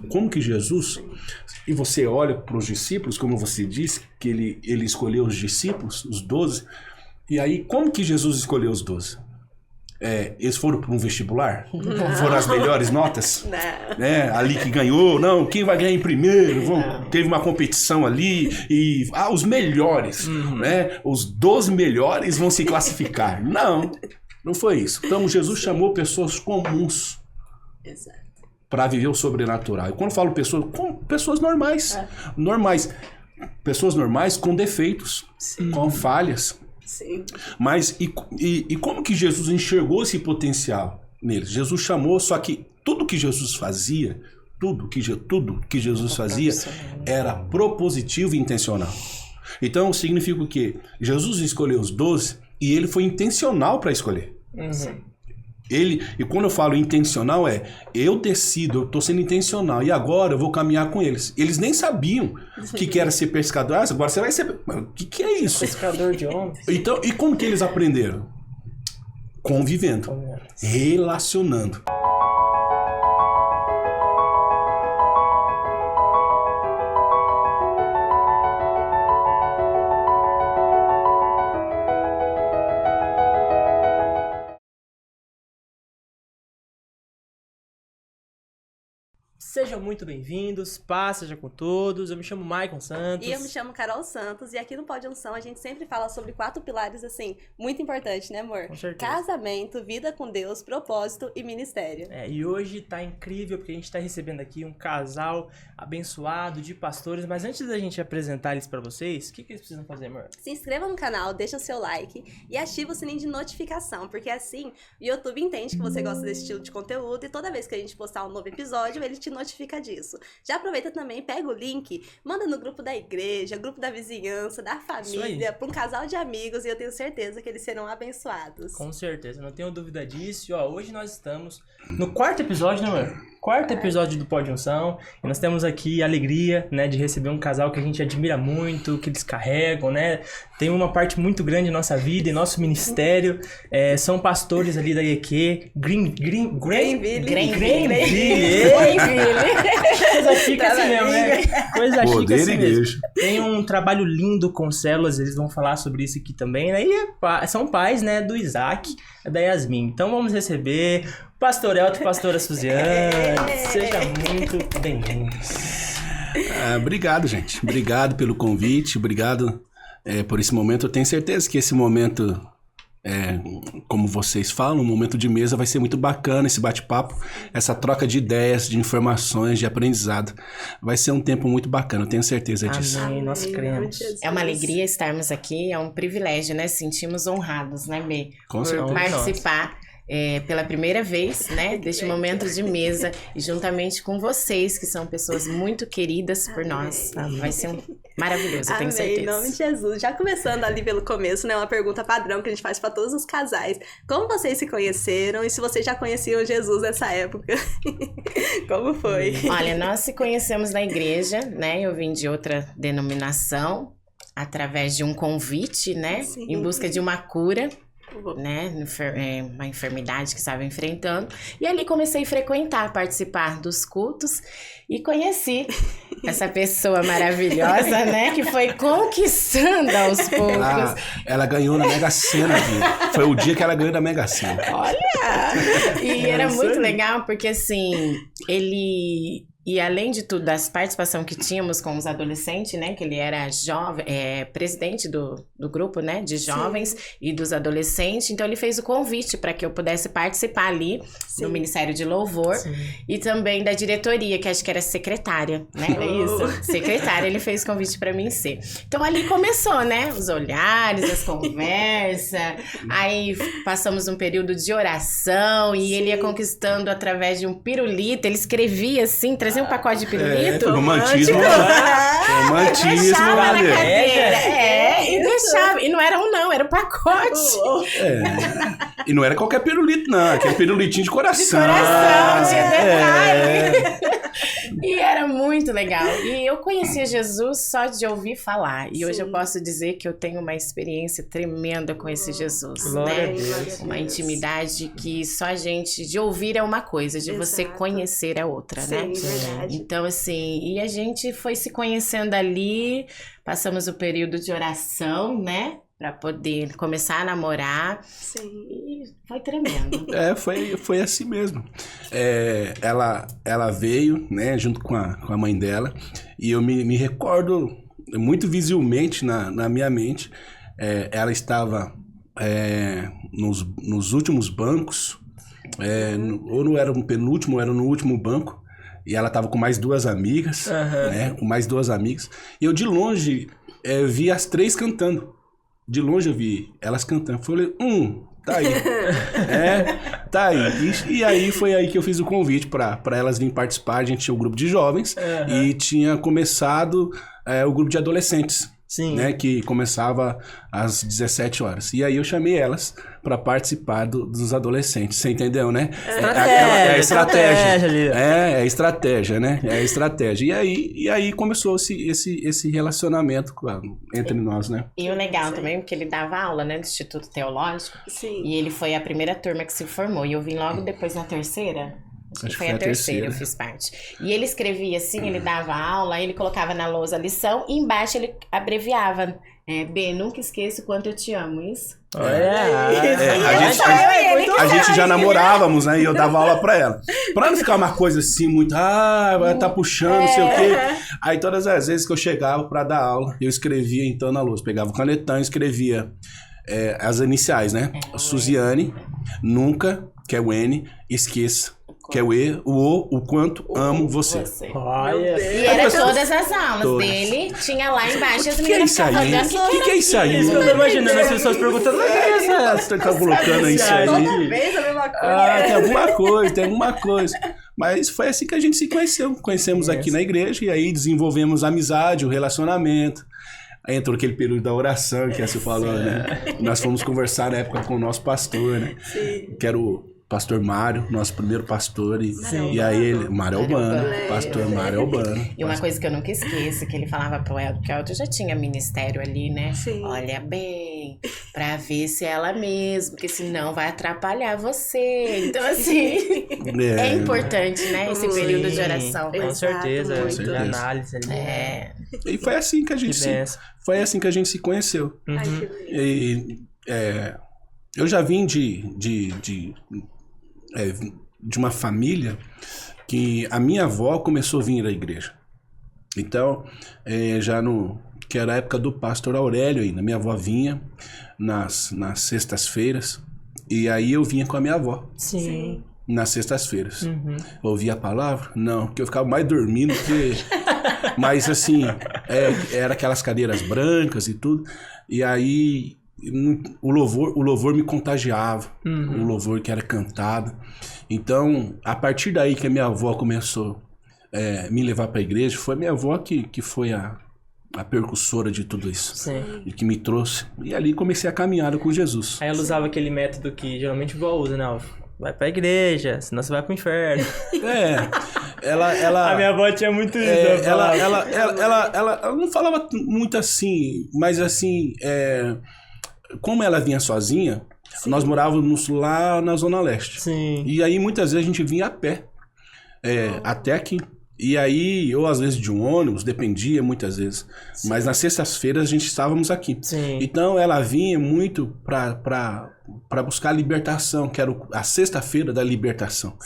como que Jesus, e você olha para os discípulos, como você disse, que ele escolheu os discípulos, os 12, e aí como que Jesus escolheu os 12? Eles foram para um vestibular? Não. Foram as melhores notas? Não. Né? Ali que ganhou, não, quem vai ganhar em primeiro? Teve uma competição ali e os melhores, né? Os 12 melhores vão se classificar. Não foi isso. Então Jesus chamou pessoas comuns para viver o sobrenatural. E quando eu falo pessoas normais, pessoas normais com defeitos, com falhas. Sim. Mas e como que Jesus enxergou esse potencial neles? Jesus chamou, só que tudo que Jesus fazia, tudo que Jesus fazia era propositivo e intencional. Então significa o quê? Jesus escolheu os 12 e ele foi intencional para escolher. E quando eu falo intencional eu decido, eu estou sendo intencional e agora eu vou caminhar com eles. Eles nem sabiam o que era ser pescador. Agora você vai ser... O que é isso? Pescador de homens. Então, e como que eles aprenderam? Convivendo. Relacionando. Sejam muito bem-vindos, paz seja com todos. Eu me chamo Maicon Santos. E eu me chamo Carol Santos. E aqui no Pode Unção a gente sempre fala sobre 4 pilares, assim, muito importantes, né, amor? Com certeza. Casamento, vida com Deus, propósito e ministério. E hoje tá incrível porque a gente tá recebendo aqui um casal abençoado de pastores. Mas antes da gente apresentar eles pra vocês, o que eles precisam fazer, amor? Se inscreva no canal, deixa o seu like e ativa o sininho de notificação, porque assim o YouTube entende que você gosta desse estilo de conteúdo e toda vez que a gente postar um novo episódio, ele te notifica disso. Já aproveita também, pega o link, manda no grupo da igreja, grupo da vizinhança, da família, para um casal de amigos e eu tenho certeza que eles serão abençoados. Com certeza, não tenho dúvida disso. E, hoje nós estamos no 4º episódio, né, amor? 4º episódio do Pode Unção. E nós temos aqui a alegria, né, de receber um casal que a gente admira muito, que eles carregam, né? Tem uma parte muito grande em nossa vida, em nosso ministério. São pastores ali da IEQ, Greenville. Coisa chique assim mesmo, né? Coisa chique assim mesmo. Tem um trabalho lindo com células, eles vão falar sobre isso aqui também, né? E são pais, né, do Isaac e da Yasmin. Então vamos receber o pastor Elton e a pastora Suziane. Sejam muito bem-vindos. Obrigado, gente. Obrigado pelo convite, obrigado por esse momento. Eu tenho certeza que esse momento, como vocês falam, um momento de mesa vai ser muito bacana, esse bate-papo, essa troca de ideias, de informações, de aprendizado. Vai ser um tempo muito bacana, eu tenho certeza disso. Amém, nós cremos. É uma alegria estarmos aqui, é um privilégio, né? Sentimos honrados, né, Bê? Com certeza. Por participar pela primeira vez, né, deste momento de mesa e juntamente com vocês, que são pessoas muito queridas por nós. Vai ser maravilhoso, eu tenho certeza. Em nome de Jesus. Já começando ali pelo começo, né, uma pergunta padrão que a gente faz para todos os casais. Como vocês se conheceram e se vocês já conheciam Jesus nessa época? Como foi? Olha, nós se conhecemos na igreja, né, eu vim de outra denominação, através de um convite, né, em busca de uma cura, né, uma enfermidade que estava enfrentando, e ali comecei a frequentar, participar dos cultos e conheci essa pessoa maravilhosa, né, que foi conquistando aos poucos. Ela ganhou na Mega Sena, viu? Foi o dia que ela ganhou na Mega Sena. Olha! E era muito legal porque assim, e além de tudo, das participações que tínhamos com os adolescentes, né? Que ele era jovem, presidente do grupo, né? De jovens e dos adolescentes. Então, ele fez o convite para que eu pudesse participar ali no Ministério de Louvor. E também da diretoria, que acho que era secretária, né? Era isso? Secretária, ele fez o convite para mim ser. Então, ali começou, né? Os olhares, as conversas. Aí, passamos um período de oração e ele ia conquistando através de um pirulito. Ele escrevia assim, trazia um pacote de pirulito. Romantismo. Romantismo, deixava na cadeira. E deixava. E não era um não, era um pacote. E não era qualquer pirulito, não. Aquele pirulitinho de coração. De coração, tinha detalhe. E era muito muito legal. E eu conhecia Jesus só de ouvir falar. E hoje Sim. eu posso dizer que eu tenho uma experiência tremenda com esse Jesus, Glória né? a Deus. Uma intimidade que só a gente de ouvir é uma coisa, de você Exato. conhecer é outra, né? Sim, verdade. Então, assim, e a gente foi se conhecendo ali, passamos o período de oração, né? Pra poder começar a namorar. Sim. E foi tremendo. Foi assim mesmo. Ela veio, né, junto com a mãe dela, e eu me recordo muito visivelmente na minha mente. Ela estava nos últimos bancos, ou não era no penúltimo, ou era no último banco, e ela estava com mais duas amigas, né, com mais duas amigas, e eu de longe vi as três cantando. De longe eu vi elas cantando. Eu falei, tá aí. Tá aí. E aí foi aí que eu fiz o convite para elas virem participar. A gente tinha um grupo de jovens e tinha começado o grupo de adolescentes. Sim. Né, que começava às 17 horas. E aí eu chamei elas para participar dos adolescentes. Você entendeu, né? Estratégia ali. É estratégia, né? É estratégia. E aí começou esse relacionamento entre nós, né? E o legal também, porque ele dava aula, né, do Instituto Teológico. Sim. E ele foi a primeira turma que se formou. E eu vim logo depois na terceira. Acho que foi a terceira, eu fiz parte. E ele escrevia assim, ele dava aula, aí ele colocava na lousa a lição e embaixo ele abreviava. B, nunca esqueça o quanto eu te amo, isso? A gente já namorávamos, né? E eu dava aula pra ela. Pra não ficar uma coisa assim, muito... vai tá puxando, não sei o quê. Aí todas as vezes que eu chegava pra dar aula, eu escrevia então na lousa. Pegava o canetão e escrevia as iniciais, né? Suziane, nunca, que é o N, esqueça. Que é o E, o quanto amo você. Olha. E era todas as aulas dele, tinha lá embaixo as meninas ficavam olhando. O que é isso aí? Isso que eu tô imaginando as pessoas perguntando, o que é essa? Você tá colocando isso aí? Toda vez a mesma coisa. Tem alguma coisa. Mas foi assim que a gente se conheceu. Conhecemos aqui na igreja e aí desenvolvemos a amizade, o relacionamento. Aí entrou aquele período da oração que você falou, né? Nós fomos conversar na época com o nosso pastor, né? Sim. Que era o pastor Mário, nosso primeiro pastor. E aí ele... Mário Albano. Pastor Mário Albano. E uma coisa que eu nunca esqueço, que ele falava pro Elton, porque o Elton já tinha ministério ali, né? Sim. Olha bem, pra ver se é ela mesma, porque senão vai atrapalhar você. Então, assim, é importante, né? Esse período de oração. Com certeza, muito. de análise ali. E foi assim que a gente se conheceu. Ai, que lindo. E eu já vim de uma família que a minha avó começou a vir à igreja. Então, que era a época do pastor Aurélio ainda. Minha avó vinha nas sextas-feiras e aí eu vinha com a minha avó. Sim. Nas sextas-feiras. Ouvia a palavra? Não, porque eu ficava mais dormindo que... Mas assim, era aquelas cadeiras brancas e tudo. E aí... O louvor me contagiava, o louvor que era cantado. Então, a partir daí que a minha avó começou a me levar para a igreja, foi a minha avó que foi a percussora de tudo isso. Sim. E que me trouxe. E ali comecei a caminhada com Jesus. Aí ela usava aquele método que geralmente o vó usa, né? Vai pra igreja, senão você vai pro inferno. Ela A minha avó tinha muito isso. ela não falava muito assim, mas assim... Como ela vinha sozinha, nós morávamos lá na Zona Leste. Sim. E aí muitas vezes a gente vinha a pé, até aqui. E aí, ou às vezes de um ônibus, dependia muitas vezes. Sim. Mas nas sextas-feiras a gente estávamos aqui. Sim. Então ela vinha muito para buscar libertação, que era a sexta-feira da libertação.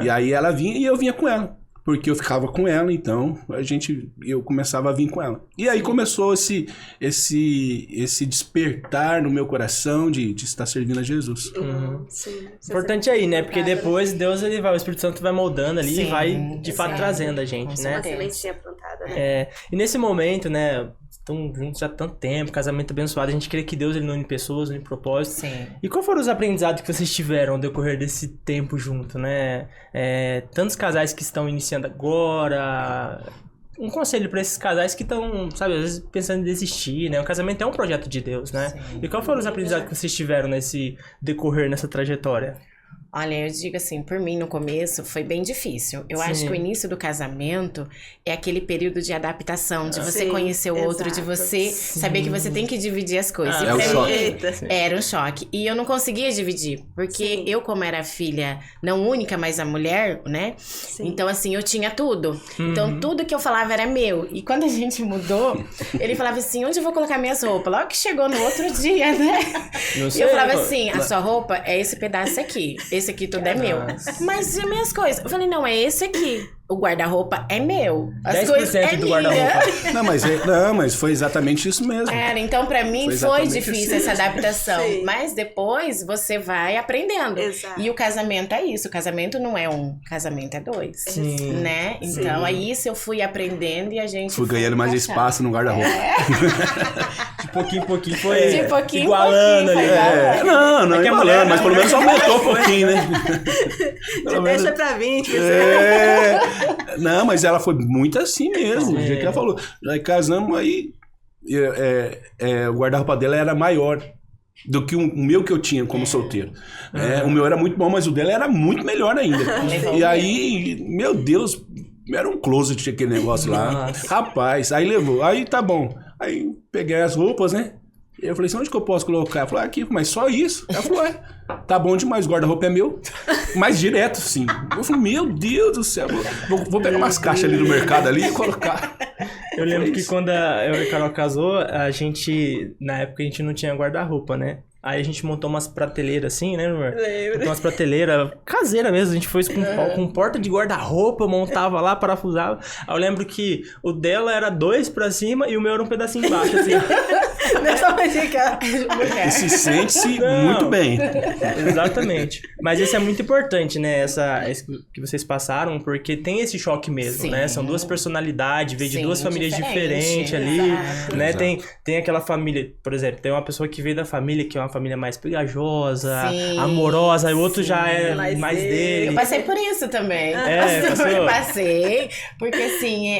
E aí ela vinha e eu vinha com ela. Porque eu ficava com ela, então eu começava a vir com ela. E aí começou esse despertar no meu coração de estar servindo a Jesus. Sim. Importante aí, né? Porque depois Deus, o Espírito Santo vai moldando ali e vai de fato sim. trazendo a gente, né? Uma sementinha plantada, né? E nesse momento, né? Estão juntos já há tanto tempo, casamento abençoado, a gente crê que Deus ele não une pessoas, une propósitos. Sim. E qual foram os aprendizados que vocês tiveram ao decorrer desse tempo junto, né? Tantos casais que estão iniciando agora. Um conselho para esses casais que estão, sabe, às vezes pensando em desistir, né? O casamento é um projeto de Deus, né? Sim. E qual foram os aprendizados que vocês tiveram nesse decorrer, nessa trajetória? Olha, eu digo assim, por mim no começo foi bem difícil. Eu acho que o início do casamento é aquele período de adaptação, de você conhecer o outro, de você saber que você tem que dividir as coisas. É o choque. Era um choque. E eu não conseguia dividir, porque eu, como era filha não única, mas a mulher, né? Sim. Então, assim, eu tinha tudo. Então, tudo que eu falava era meu. E quando a gente mudou, ele falava assim, onde eu vou colocar minhas roupas? Logo que chegou no outro dia, né? E eu falava assim, a sua roupa é esse pedaço aqui. Esse aqui tudo é meu. Mas e minhas coisas? Eu falei, não, é esse aqui. O guarda-roupa é meu. As 10% coisas é do minha. guarda-roupa. Mas foi exatamente isso mesmo. Então pra mim foi exatamente difícil assim. essa adaptação. Sim. Mas depois você vai aprendendo. Exato. E o casamento é isso. O casamento não é um, casamento é dois. Sim. Né? Então aí isso eu fui aprendendo e a gente Fui ganhando mais encaixando. espaço no guarda-roupa. De pouquinho em pouquinho foi De pouquinho em igualando pouquinho, ali. foi Não, É que a igualando, mulher, mas pelo menos aumentou um pouquinho, né? Deixa pra 20%. Não, mas ela foi muito assim mesmo, do jeito que ela falou. Aí casamos, aí o guarda-roupa dela era maior do que o meu que eu tinha como solteiro. O meu era muito bom, mas o dela era muito melhor ainda. E aí, meu Deus, era um closet aquele negócio lá. Nossa. Rapaz, aí levou. Aí tá bom. Aí peguei as roupas, né? E eu falei assim, onde que eu posso colocar? Ela falou, aqui, mas só isso. Ela falou, tá bom demais, o guarda-roupa é meu. Mas direto, sim. Eu falei, meu Deus do céu, vou pegar umas caixas ali no mercado ali e colocar. Eu lembro que quando eu e a Carol casou, na época a gente não tinha guarda-roupa, né? Aí a gente montou umas prateleiras assim, né, amor? Lembro. Montou umas prateleiras caseiras mesmo. A gente foi com porta de guarda-roupa, montava lá, parafusava. Aí eu lembro que o dela era 2 pra cima e o meu era um pedacinho embaixo, assim. Nessa dica. E se sente-se Não. muito bem. Exatamente. Mas isso é muito importante, né? Esse que vocês passaram, porque tem esse choque mesmo, Sim. né? São duas personalidades, veio de Sim, duas famílias diferente, diferentes ali, exato. né? Exato. Tem aquela família, por exemplo, tem uma pessoa que veio da família que é uma família mais pegajosa, Sim, amorosa, e o outro sim. já é Mais mais dele. dele. Eu passei por isso também. Passou? Eu passei, porque assim,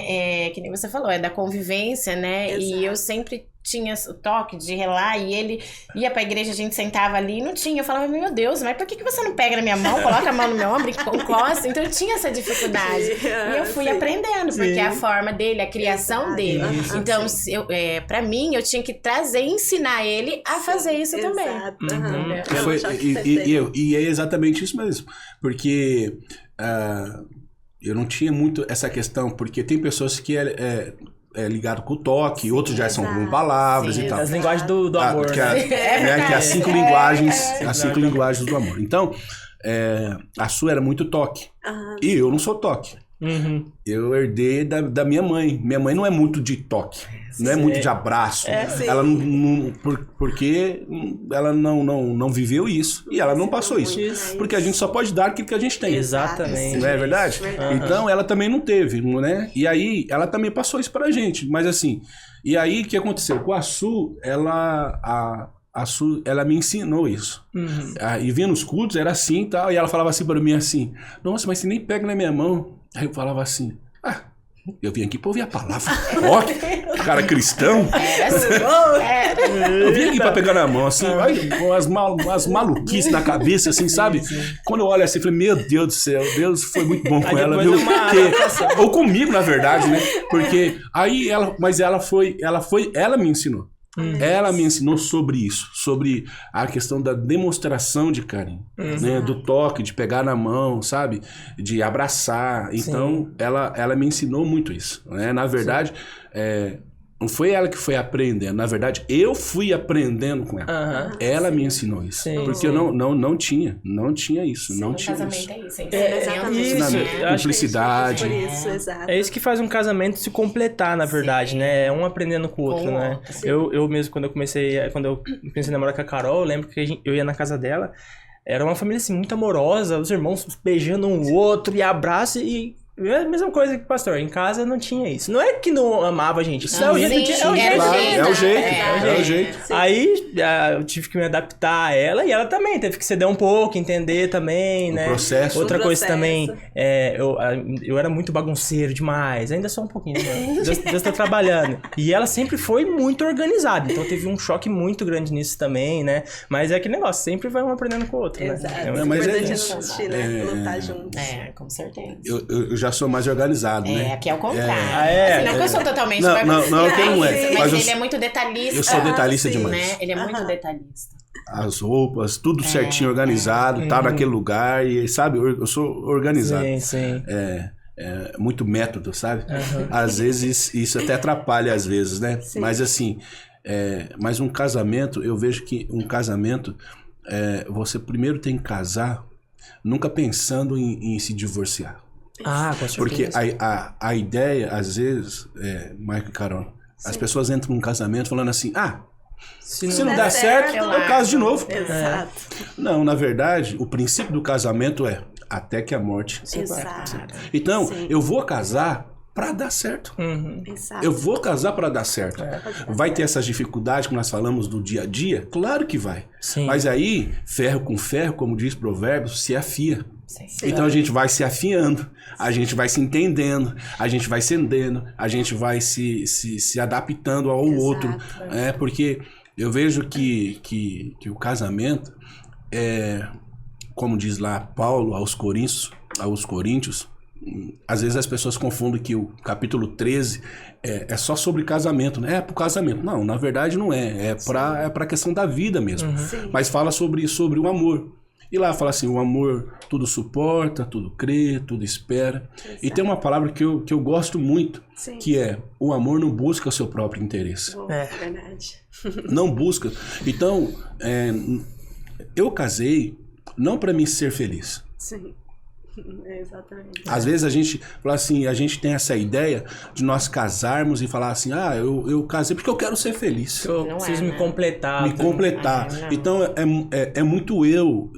que nem você falou, é da convivência, né? Exato. E eu sempre tinha o toque de relar e ele ia pra igreja, a gente sentava ali e não tinha. Eu falava, meu Deus, mas por que você não pega na minha mão, coloca a mão no meu ombro e encosta? Então eu tinha essa dificuldade. E eu fui aprendendo, porque Sim. é a forma dele, a criação Exato. dele. Isso. Então, pra mim, eu tinha que trazer, ensinar ele a fazer isso também. Exato. Uhum. É um Foi, choque perfeito. e é exatamente isso mesmo. Porque eu não tinha muito essa questão, porque tem pessoas que é ligado com o toque, outros já são com exato. palavras Sim, e tal. As linguagens do amor, que né? que as 5 linguagens, as 5 linguagens do amor. Então, a sua era muito toque. Aham. E eu não sou toque. Uhum. Eu herdei da minha mãe. Minha mãe não é muito de toque. Não é muito de abraço. sim. Ela porque ela não viveu isso. E ela não passou isso. Isso. Porque a gente só pode dar aquilo que a gente tem. Exatamente. Não é verdade? Verdade. Então ela também não teve, né? E aí ela também passou isso pra gente. Mas assim, e aí o que aconteceu? Com a Su, a Su, ela me ensinou isso. Uhum. E vinha nos cultos, era assim e tal. E ela falava assim pra mim assim, nossa, mas você nem pega na minha mão. Aí eu falava assim, eu vim aqui pra ouvir a palavra. Ó, que cara cristão. Eu vim aqui pra pegar na mão, assim, com as maluquices na cabeça, assim, sabe? Quando eu olho assim, eu falei, meu Deus do céu, Deus foi muito bom com Aí ela, depois viu? é uma Porque, ou comigo, na verdade, né? Porque aí ela me ensinou. Ela me ensinou sobre isso, sobre a questão da demonstração de carinho, né? Do toque, de pegar na mão, sabe? De abraçar. Então, ela me ensinou muito isso, né? Na verdade, não foi ela que foi aprendendo. Na verdade, eu fui aprendendo com ela. Aham. Ela me ensinou isso. Sim, porque sim. eu não tinha isso. Sim, não o tinha casamento isso. é isso, exatamente. Isso, Ensinamento, eu acho que cumplicidade. Por isso, exato. É isso que faz um casamento se completar, na verdade, né? É um aprendendo com o outro, Com o né? outro. Eu mesmo, quando eu comecei a namorar com a Carol, eu lembro que eu ia na casa dela, era uma família, assim, muito amorosa, os irmãos beijando um outro e abraço, e É a mesma coisa que pastor, em casa não tinha isso. Não é que não amava a gente, isso é o jeito que Claro, É o jeito. Aí eu tive que me adaptar a ela e ela também teve que ceder um pouco, entender também, né? Processo. Outra O coisa processo. também, eu era muito bagunceiro demais, ainda sou um pouquinho, né? Deus tá trabalhando. E ela sempre foi muito organizada, então teve um choque muito grande nisso também, né? Mas é aquele negócio, sempre vai um aprendendo com o outro, né? Exato. É Não, O mas é importante isso. não desistir, né? Lutar juntos. Com certeza. Eu já sou mais organizado, né? Aqui é o contrário. É. Assim, não que eu sou totalmente Não, bagunceira, não, que não é. mas Mas ele é muito detalhista. Eu sou detalhista sim. demais. Né? Ele é muito detalhista. As roupas, tudo certinho, organizado, tá naquele lugar e, sabe, eu sou organizado. Sim. É muito método, sabe? Às vezes isso até atrapalha, às vezes, né? Sim. Mas assim, mas um casamento, eu vejo que um casamento, você primeiro tem que casar nunca pensando em se divorciar. Ah, com certeza. Porque a ideia, às vezes, Marco e Carol, as pessoas entram num casamento falando assim, se não der certo, eu caso de novo. Exato. Não, na verdade, o princípio do casamento é até que a morte. Exato. Então, Sim. eu vou casar pra dar certo. Exato. Eu vou casar pra dar certo. Vai ter essas dificuldades que nós falamos do dia a dia? Claro que vai. Sim. Mas aí, ferro com ferro, como diz Provérbios, se afia. Sim. Então a gente vai se afiando, a gente vai se entendendo, a gente vai cedendo, a gente vai se adaptando ao Exato. outro. Porque eu vejo que o casamento como diz lá Paulo aos Coríntios, às vezes as pessoas confundem que o capítulo 13 é só sobre casamento, né? É pro casamento. Não, na verdade não é. É pra questão da vida mesmo. Sim. Mas fala sobre o amor. E lá fala assim, o amor tudo suporta, tudo crê, tudo espera. Exato. E tem uma palavra que eu gosto muito, Sim. que é o amor não busca o seu próprio interesse. Verdade. Não busca. Então, eu casei não para mim ser feliz. Sim. Exatamente. Às vezes a gente fala assim, a gente tem essa ideia de nós casarmos e falar assim, eu casei porque eu quero ser feliz. Eu Não preciso é, me né? completar. Me completar. não. Então é muito eu,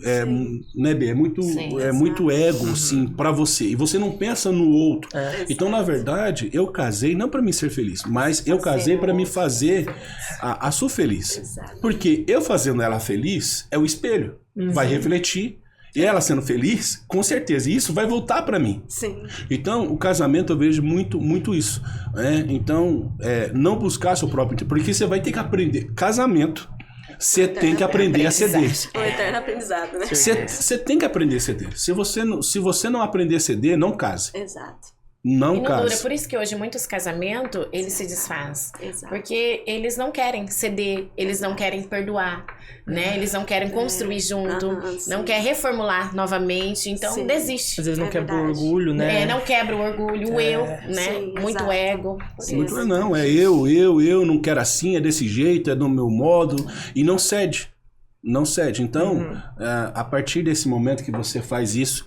né, Bê? É muito, Sim, muito ego, assim, pra você. E você não pensa no outro. Então, na verdade, eu casei não pra me ser feliz, mas eu casei pra me fazer a sua feliz. Exato. Porque eu fazendo ela feliz é o espelho. Vai refletir. E ela sendo feliz, com certeza. E isso vai voltar pra mim. Sim. Então, o casamento eu vejo muito isso. Então, não buscar seu próprio interesse. Porque você vai ter que aprender. Casamento, você tem que aprender a ceder. O eterno aprendizado, né? Você tem que aprender a ceder. Se você não aprender a ceder, não case. Exato. Não E não dura. case. Por isso que hoje muitos casamentos, eles se desfazem. Exato. Porque eles não querem ceder, eles não querem perdoar, né? Eles não querem construir junto, sim. não quer reformular novamente, então Sim. desiste. Às vezes não quebra o verdade. orgulho, né? Não quebra o orgulho, o eu, né? Sim, Muito exato. ego. Muito não, eu não quero assim, é desse jeito, é do meu modo. E não cede. Não cede. Então, a partir desse momento que você faz isso,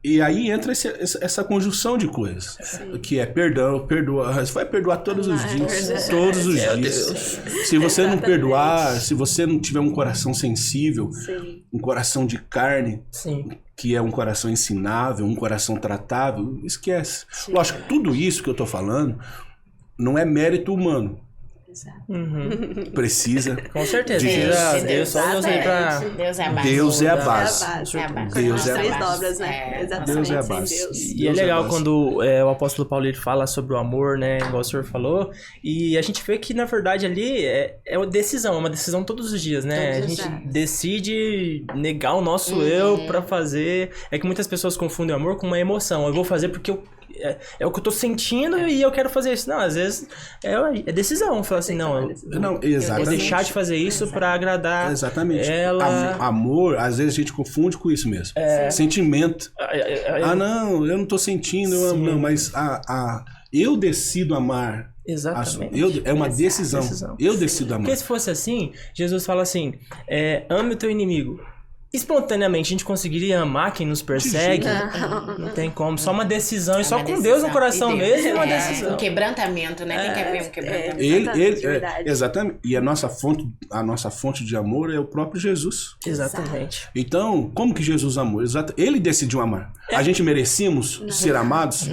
e aí entra essa conjunção de coisas. Que é perdão, perdoar. Você vai perdoar todos os dias. verdade. Todos os dias. Se você não perdoar, se você não tiver um coração sensível, Sim. um coração de carne, Sim. que é um coração ensinável, um coração tratável, esquece. Lógico, tudo isso que eu tô falando não é mérito humano. Exato. Precisa. Com certeza. De Precisa Deus, só Deus aí pra... Deus é a base. Deus é a É a base. base. É a base. Deus é a Três base. dobras, né? Exatamente. Deus é a sem base. Deus. E é Deus é legal base. quando o apóstolo Paulo ele fala sobre o amor, né? Igual o senhor falou. E a gente vê que, na verdade, ali é uma decisão todos os dias, né? Todos A os gente dias. decide negar o nosso eu pra fazer. É que muitas pessoas confundem o amor com uma emoção. Eu vou fazer porque é o que eu tô sentindo e eu quero fazer isso. Não, às vezes é decisão. Falar assim, não, eu Não, vou exatamente. deixar de fazer isso pra agradar Exatamente. ela. Amor, às vezes a gente confunde com isso mesmo. Sentimento. Não, eu não tô sentindo, eu amo, não, mas eu decido amar. Exatamente. É uma decisão. Decisão. Eu decido amar. Porque se fosse assim, Jesus fala assim, ame o teu inimigo. espontaneamente a gente conseguiria amar quem nos persegue? Não tem como. Só uma decisão. E só com decisão. Deus no coração E Deus. mesmo é uma decisão. Um quebrantamento, né? Tem que haver um quebrantamento. Exatamente, verdade. Exatamente. E a nossa fonte de amor é o próprio Jesus. Exatamente. Então, como que Jesus amou? Ele decidiu amar. A gente merecíamos ser amados?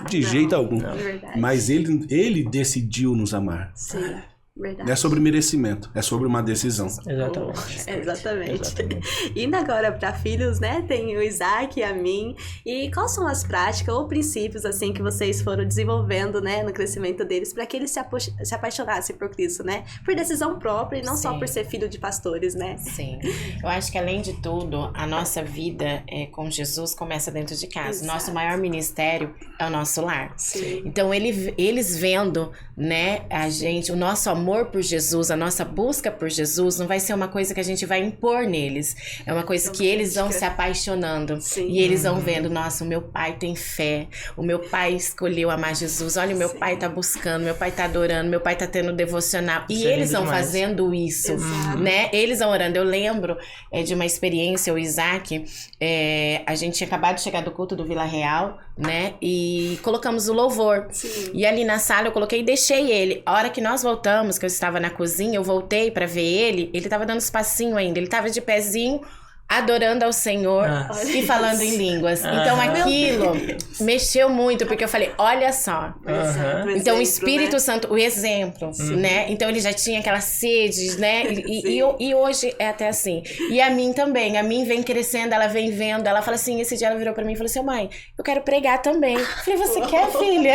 De jeito algum. Verdade. Mas ele decidiu nos amar. Sim, verdade. Não é sobre merecimento, é sobre uma decisão. Exatamente. Exatamente. Indo agora para filhos, né? Tem o Isaac e a mim. E quais são as práticas ou princípios assim que vocês foram desenvolvendo, né, no crescimento deles para que eles se apaixonassem por Cristo, né? Por decisão própria e não só Sim. por ser filho de pastores, né? Sim. Eu acho que, além de tudo, a nossa vida com Jesus começa dentro de casa. Exato. Nosso maior ministério é o nosso lar. Sim. Então, eles vendo, né, a gente, o nosso amor por Jesus, a nossa busca por Jesus, não vai ser uma coisa que a gente vai impor neles. É uma coisa que eles vão se apaixonando. Sim. E eles vão vendo, nossa, o meu pai tem fé, o meu pai escolheu amar Jesus, olha, o meu pai tá buscando, meu pai tá adorando, meu pai tá tendo devocional. E Isso é eles lindo vão demais. fazendo isso, Exato. né? Eles vão orando. Eu lembro de uma experiência, o Isaac, a gente tinha acabado de chegar do culto do Vila Real, né? E colocamos o louvor. Sim. E ali na sala eu coloquei e deixei ele. A hora que nós voltamos, que eu estava na cozinha, eu voltei pra ver ele tava dando uns passinhos ainda, ele tava de pezinho, adorando ao Senhor e falando em línguas. Então aquilo mexeu muito, porque eu falei, olha só. Exato, Então o exemplo, Espírito né? Santo, o exemplo, né? Então ele já tinha aquela sede, né? E hoje é até assim. E a mim também. A mim vem crescendo, ela vem vendo. Ela fala assim, esse dia ela virou pra mim e falou assim, mãe, eu quero pregar também. Eu falei, você quer, filha?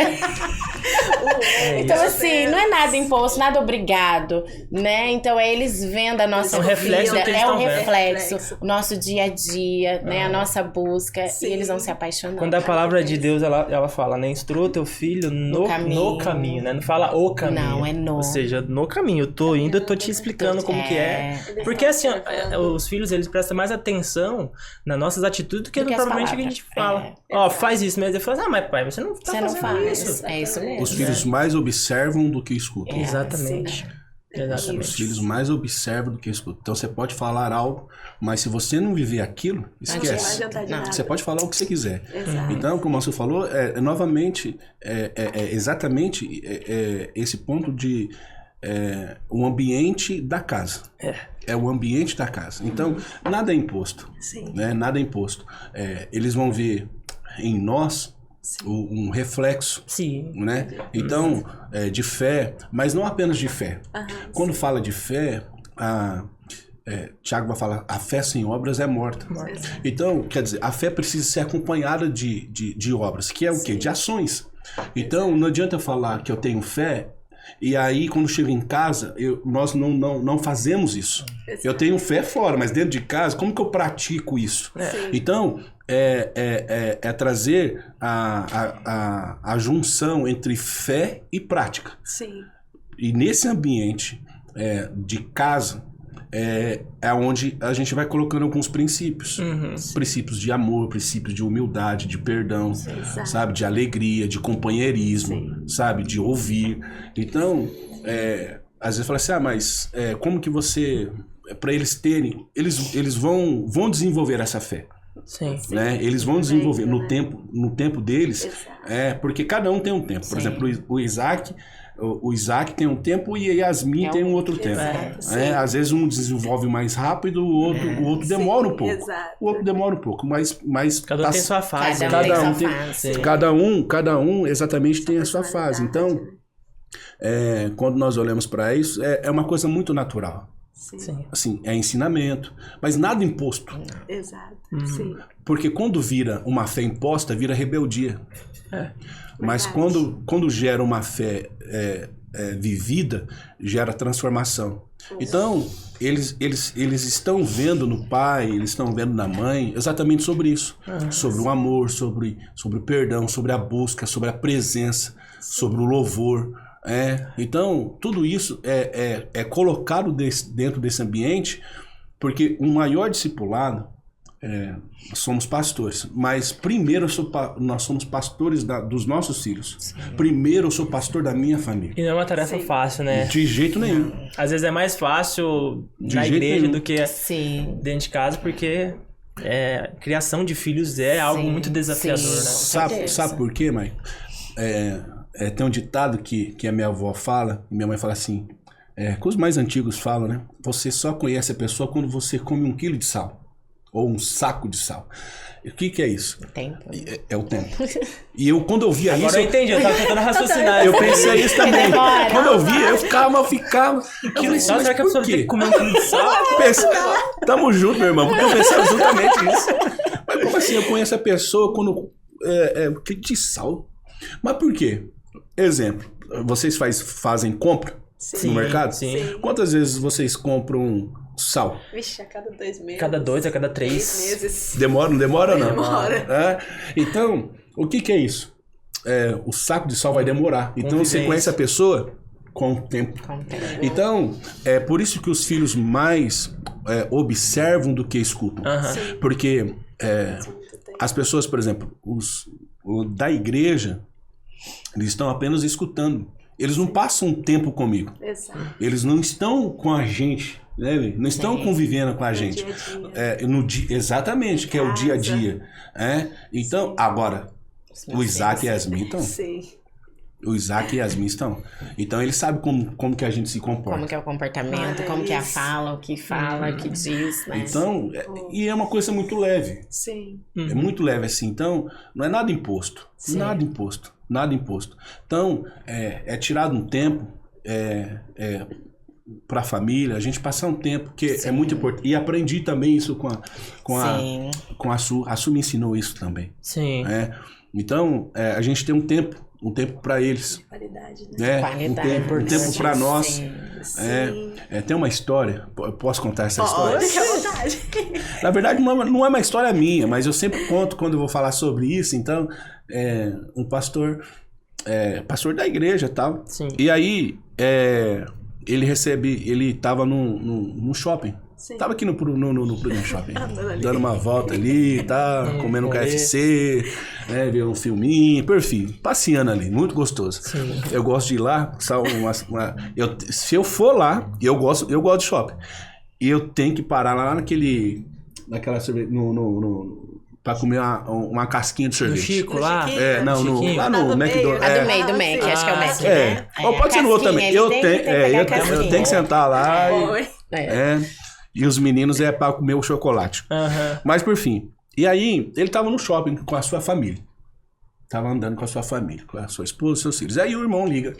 Então assim, não é nada imposto, nada obrigado, né? Então é eles vendo a nossa É um reflexo vida, do que eles é um estão vendo. reflexo, o nosso dia a dia, né? A nossa busca, Sim. e eles vão se apaixonando. Quando a palavra de Deus, ela fala, né? Instrua teu filho no caminho, né? Não fala o caminho. Não, é no. Ou seja, no caminho. Eu tô indo, eu tô te explicando como que é. Porque assim, os filhos, eles prestam mais atenção nas nossas atitudes do que Do que as provavelmente o que a gente fala. palavras. Ó, faz isso mesmo. Ele fala, mas pai, você não tá Você não fazendo faz. isso. É isso mesmo. Os filhos mais observam do que escutam. Exatamente. Os Exatamente. filhos mais observam do que escutam. Então você pode falar algo, mas se você não viver aquilo, Não vai esquece. adiantar de Não. nada. Você pode falar o que você quiser. Exato. Então, como você falou, novamente, exatamente esse ponto de o ambiente da casa. É o ambiente da casa. Então, nada é imposto. Sim. Né? Nada é imposto. Eles vão ver em nós um reflexo, Sim. né? Então, de fé, mas não apenas de fé. Quando fala de fé, Tiago vai falar, a fé sem obras é morta. Então, quer dizer, a fé precisa ser acompanhada de obras, que é o quê? De ações. Então, não adianta eu falar que eu tenho fé, e aí, quando chego em casa, nós não fazemos isso. Eu tenho fé fora, mas dentro de casa, como que eu pratico isso? Então, é trazer a junção entre fé e prática. Sim. E nesse ambiente de casa, é onde a gente vai colocando alguns princípios. Princípios de amor, princípios de humildade, de perdão, sabe? De alegria, de companheirismo, sabe? De ouvir. Então, às vezes fala assim, mas como que você... Para eles terem... Eles vão desenvolver essa fé. Sim. Né? Eles vão desenvolver no tempo deles, porque cada um tem um tempo. Por exemplo, o Isaac tem um tempo e a Yasmin tem um outro tempo. Às vezes um desenvolve mais rápido, o outro demora um pouco. Exato. O outro demora um pouco, mas Cada um tem sua fase. Cada um exatamente tem a sua fase. Então, quando nós olhamos para isso, é uma coisa muito natural. Sim. Assim, é ensinamento, mas nada imposto. Exato. Sim. Porque quando vira uma fé imposta, vira rebeldia. Mas Verdade. quando gera uma fé vivida, gera transformação. Então, eles estão vendo no pai, eles estão vendo na mãe, exatamente sobre isso. Sobre o amor, sobre o perdão, sobre a busca, sobre a presença, sobre o louvor. Então, tudo isso é colocado dentro desse ambiente, porque o maior discipulado, somos pastores, mas primeiro nós somos pastores dos nossos filhos. Sim. Primeiro eu sou pastor da minha família. E não é uma tarefa fácil, né? De jeito nenhum. Às vezes é mais fácil na igreja do que dentro de casa, porque criação de filhos é algo muito desafiador, né? Sabe por quê, mãe? Tem um ditado que a minha avó fala, e minha mãe fala assim, que os mais antigos falam, né? Você só conhece a pessoa quando você come 1 quilo de sal. Ou um saco de sal. O que é isso? O tempo. É o tempo. E quando eu via isso... Agora eu entendi, eu tava tentando raciocinar. Eu pensei isso também. Quando eu via, eu ficava... Nossa, será que a pessoa tem que comer 1 quilo de sal? Tamo junto, meu irmão, porque eu pensava justamente isso. Mas como assim, eu conheço a pessoa quando... de sal? Mas por quê? Exemplo, vocês fazem compra no mercado? Sim. Quantas vezes vocês compram sal? Vixe, a cada 2 meses. Cada 2, a cada 3 meses. Não demora ou não? Demora. Então, o que é isso? O saco de sal vai demorar. Então, você conhece a pessoa com o tempo. Então, é por isso que os filhos mais observam do que escutam. Porque as pessoas, por exemplo, da igreja, eles estão apenas escutando. Eles não passam um tempo comigo. Exato. Eles não estão com a gente, né? Não estão convivendo com a gente. Exatamente, que é o dia a dia. Então, agora, o Isaac e a Yasmin estão. Sim. O Isaac e a Yasmin estão. Então, ele sabe como que a gente se comporta. Como que é o comportamento, como que é a fala, o que fala, o que diz, né? Então, e é uma coisa muito leve. Sim. É muito leve assim. Então, não é nada imposto. Sim. Nada imposto. Então, é tirado um tempo para a família, a gente passar um tempo, que é muito importante. E aprendi também isso com a Su. A Su me ensinou isso também. Sim. Então, a gente tem um tempo para eles. Qualidade, né? Qualidade, um tempo para nós. Sim. Tem uma história, eu posso contar essa história? Fique à vontade. Na verdade, não é uma história minha, mas eu sempre conto quando eu vou falar sobre isso. Então, um pastor da igreja e tal. Sim. E aí, ele tava no shopping. Sim. Tava aqui no shopping, dando uma volta ali, comendo um KFC, ver um filminho, perfil, passeando ali, muito gostoso. Sim. Eu gosto de ir lá, se eu for lá, eu gosto de shopping. E eu tenho que parar lá naquela cerveja, pra comer uma casquinha de sorvete. No Chico lá? Lá no McDonald's. Do Mac, acho que é o Mac, né? Ou pode ser no outro também. Eu tenho que sentar lá e os meninos pra comer o chocolate. Mas por fim. E aí, ele tava no shopping com a sua família. Tava andando com a sua família, com a sua esposa e seus filhos. Aí o irmão liga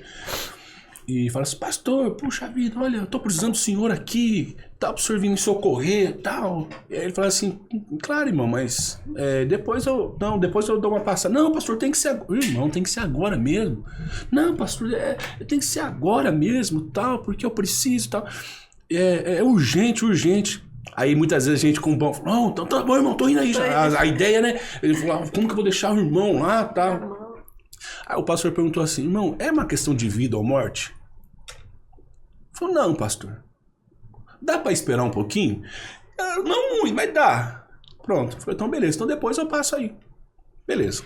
e fala assim: pastor, puxa vida, olha, eu tô precisando do senhor aqui, tá pro senhor vir me socorrer e tal. E aí ele fala assim: claro, irmão, mas depois eu dou uma passada. Não, pastor, tem que ser agora. Irmão, tem que ser agora mesmo. Não, pastor, tem que ser agora mesmo, tal, porque eu preciso, tal. É urgente. Aí muitas vezes a gente com o bom, não, então tá bom, irmão, tô indo aí. A ideia, né? Ele falou: como que eu vou deixar o irmão lá, tal. Aí o pastor perguntou assim: irmão, é uma questão de vida ou morte? Ele falou: não, pastor. Dá pra esperar um pouquinho? Não muito, mas dá. Pronto. Eu falei: então beleza, então depois eu passo aí. Beleza.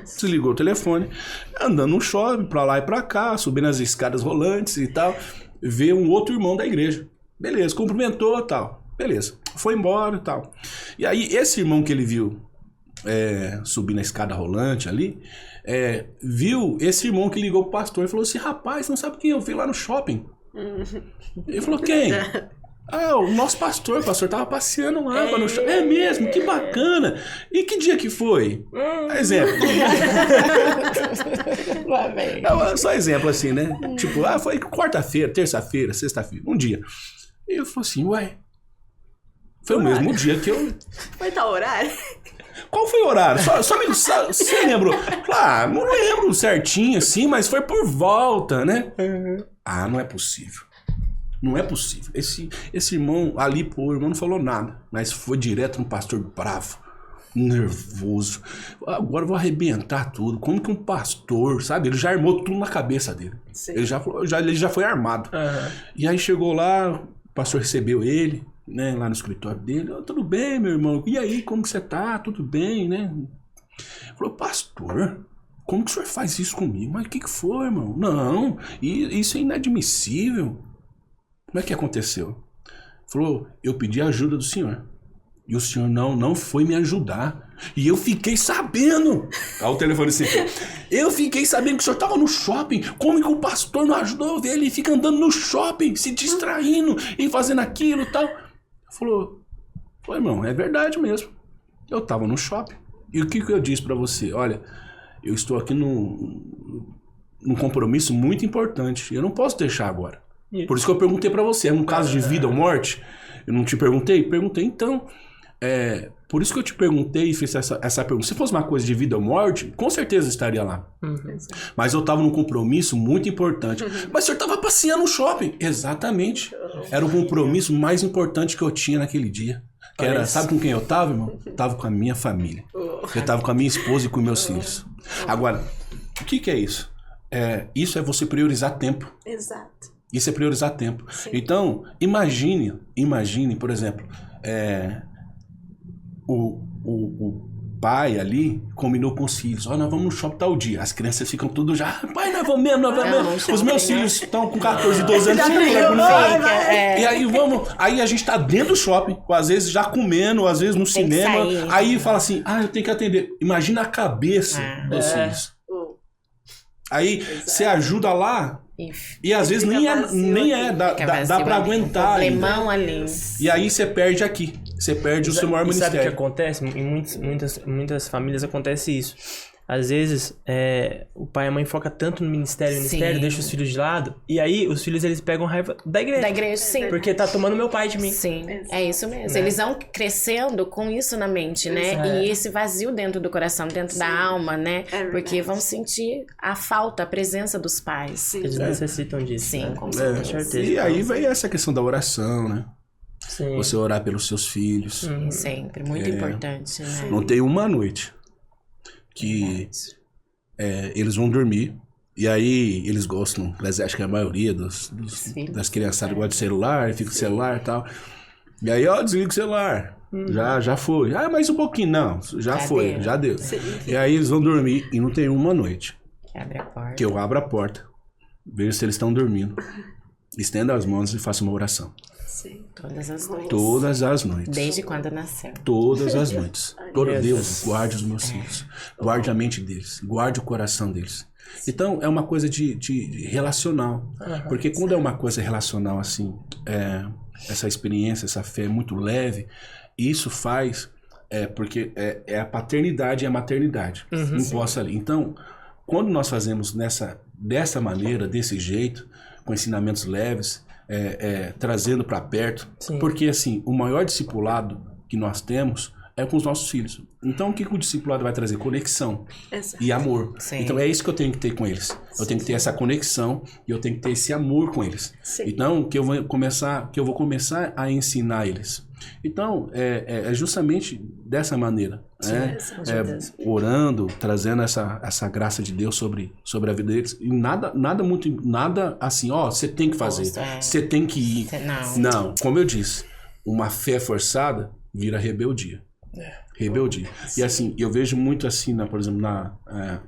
Desligou o telefone, andando no shopping, pra lá e pra cá, subindo as escadas rolantes e tal, vê um outro irmão da igreja. Beleza, cumprimentou e tal. Beleza, foi embora e tal. E aí esse irmão que ele viu subir na escada rolante ali, viu esse irmão que ligou pro pastor e falou assim: rapaz, não sabe quem eu vi lá no shopping? Ele falou: quem? O nosso pastor, o pastor tava passeando lá no shopping. É mesmo, que bacana. E que dia que foi? Exemplo. Só exemplo assim, né? Tipo, foi quarta-feira, terça-feira, sexta-feira, um dia. E eu falei assim: ué, foi o mesmo dia que eu... Foi tal horário? Qual foi o horário? Você lembrou? Claro, não lembro certinho assim, mas foi por volta, né? Não é possível. Não é possível. Esse irmão ali, o irmão não falou nada, mas foi direto no pastor bravo, nervoso. Agora eu vou arrebentar tudo. Como que um pastor, sabe? Ele já armou tudo na cabeça dele. Sim. Ele já foi armado. E aí chegou lá, o pastor recebeu ele, né, lá no escritório dele. Tudo bem, meu irmão? E aí, como que você tá? Tudo bem, né? Falou, pastor, como que o senhor faz isso comigo? Mas o que foi, irmão? Não, isso é inadmissível. Como é que aconteceu? Falou, eu pedi a ajuda do senhor. E o senhor não foi me ajudar. E eu fiquei sabendo. Olha o telefone assim. Eu fiquei sabendo que o senhor estava no shopping. Como que o pastor não ajudou ele? Ele fica andando no shopping, se distraindo e fazendo aquilo e tal. Falou, irmão, é verdade mesmo. Eu estava no shopping. E o que eu disse para você? Olha, eu estou aqui num compromisso muito importante. Eu não posso deixar agora. Por isso que eu perguntei para você. É um caso de vida ou morte? Eu não te perguntei? Perguntei, então... por isso que eu te perguntei e fiz essa pergunta. Se fosse uma coisa de vida ou morte, com certeza eu estaria lá. Mas eu estava num compromisso muito importante. Mas o senhor estava passeando no shopping. Exatamente. Era o compromisso mais importante que eu tinha naquele dia. Que era, sabe com quem eu estava, irmão? Eu estava com a minha família. Eu estava com a minha esposa e com meus filhos. Agora, o que é isso? Isso é você priorizar tempo. Exato. Isso é priorizar tempo. Sim. Então, imagine, por exemplo... O pai ali combinou com os filhos. Nós vamos no shopping tal dia. As crianças ficam tudo já... Pai, nós vamos mesmo. Os meus filhos estão com 14, 12 anos. E aí vamos... Aí a gente tá dentro do shopping, às vezes já comendo, às vezes no cinema. Aí fala assim, eu tenho que atender. Imagina a cabeça dos filhos. Aí você ajuda lá... E às vezes dá pra aguentar. Problemão ali. E aí você perde aqui. Você perde o seu maior ministério. Sabe o que acontece? Em muitas famílias acontece isso. Às vezes, o pai e a mãe focam tanto no ministério, deixa os filhos de lado. E aí, os filhos, eles pegam raiva da igreja. Da igreja, sim. Porque tá tomando meu pai de mim. Sim, é isso mesmo. Eles vão crescendo com isso na mente, né? E esse vazio dentro do coração, dentro da alma, né? Porque vão sentir a falta, a presença dos pais. Eles necessitam disso. Sim, né? com certeza. E aí vem essa questão da oração, né? Sim. Você orar pelos seus filhos. Sempre, muito importante, né? Não tem uma noite que eles vão dormir e aí eles gostam, acho que a maioria das criançadas gosta de celular, fica com celular e tal. E aí, desliga o celular. Já foi. Mais um pouquinho. Não, já foi, já deu. Sim. E aí eles vão dormir e não tem uma noite que eu abro a porta, vejo se eles estão dormindo, estendo as mãos e faço uma oração. Sim. Todas as noites. Todas as noites. Desde quando nasceu. Todas as noites. Deus, guarde os meus filhos. Guarde a mente deles. Guarde o coração deles. Então, é uma coisa de relacional. Porque quando é uma coisa relacional assim, essa experiência, essa fé é muito leve, isso faz... porque é a paternidade e a maternidade. Imposta ali. Então, quando nós fazemos dessa maneira, desse jeito, com ensinamentos leves... trazendo para perto. Sim. Porque assim, o maior discipulado que nós temos é com os nossos filhos. Então o que o discipulado vai trazer? Conexão. Exato. E amor. Sim. Então é isso que eu tenho que ter com eles. Eu tenho que ter essa conexão e eu tenho que ter esse amor com eles. Sim. Então que eu vou começar a ensinar eles. Então é justamente dessa maneira. Orando, trazendo essa graça de Deus sobre a vida deles. E nada assim, você tem que fazer, você tem que ir. Não, como eu disse, uma fé forçada vira rebeldia. Rebeldia. Sim. E assim, eu vejo muito assim, por exemplo,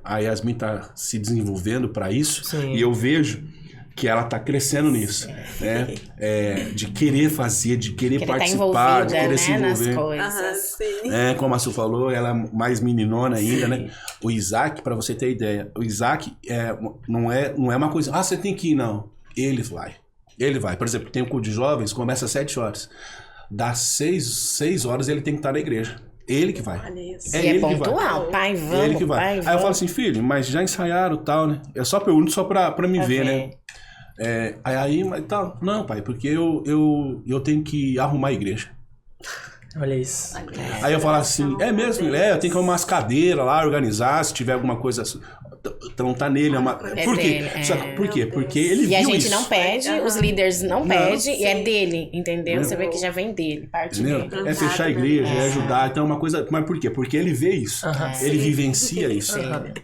a Yasmin tá se desenvolvendo para isso. Sim. E eu vejo que ela tá crescendo nisso, né? De querer fazer, de querer participar, de querer se envolver. Nas coisas. Sim. Como a Su falou, ela é mais meninona ainda, né? O Isaac, para você ter ideia, o Isaac não é uma coisa, você tem que ir, não. Ele vai. Por exemplo, tem um culto de jovens, começa às 7 horas. Das 6 horas ele tem que estar na igreja. Ele que vai. Ele pontual, pai, vamos. Ele que vai. Aí eu falo assim, filho, mas já ensaiaram e tal, né? Eu só pergunto só pra me ver, né? Mas tal. Não, pai, porque eu tenho que arrumar a igreja. Olha isso. Aí eu falo assim, mesmo, filho? Eu tenho que arrumar as cadeiras lá, organizar, se tiver alguma coisa assim. Então tá nele. Por quê? dele, Por quê? Porque ele E viu a gente isso. não pede, os líderes não pedem, e é dele, entendeu? Você vê que já vem dele, parte Entendeu? dele. É fechar a igreja, é ajudar. Então é uma coisa. Mas por quê? Porque ele vê isso. Ele vivencia isso.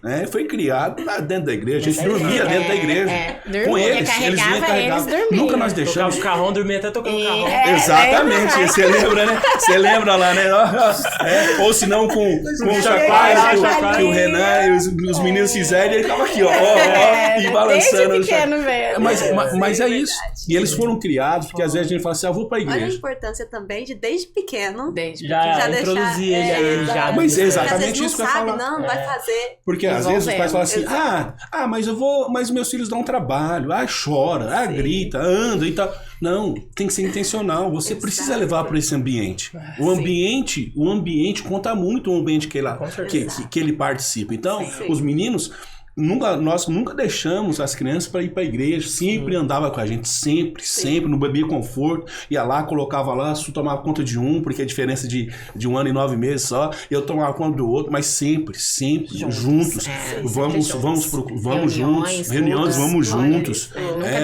Né? Foi criado dentro da igreja. A gente dormia dentro da igreja. Dormia, Com eles. Eles vinham carregava, carregavam. eles dormiam. Nunca nós Tocava deixamos. o carrão, dormia até tocando o carrão. Exatamente, você lembra, né? Você lembra lá, né? Ou se não com o chacoalho que o Renan e os meninos fizeram, e ele ficava aqui, e balançando. Desde pequeno, velho. Mas é isso. E eles foram criados, porque às vezes a gente fala assim, eu vou pra Olha a igreja. importância também de, desde pequeno, Já deixar- introduzir ele aí, já. Mas é às exatamente vezes não isso que eu ia sabe, falar. não vai fazer. Porque às vezes os pais falam assim, Exato. mas meus filhos dão trabalho, chora, grita, anda e tal. Não, tem que ser intencional. Você precisa levar para esse ambiente. O ambiente conta muito o ambiente que ele participa. Então, os meninos, nós nunca deixamos as crianças para ir para a igreja. Sempre andava com a gente, sempre, no bebia conforto. Ia lá, colocava lá, tomava conta de um, porque a diferença de 1 ano e 9 meses só. Eu tomava conta do outro, mas sempre juntos. Vamos juntos. Reuniões, vamos juntos.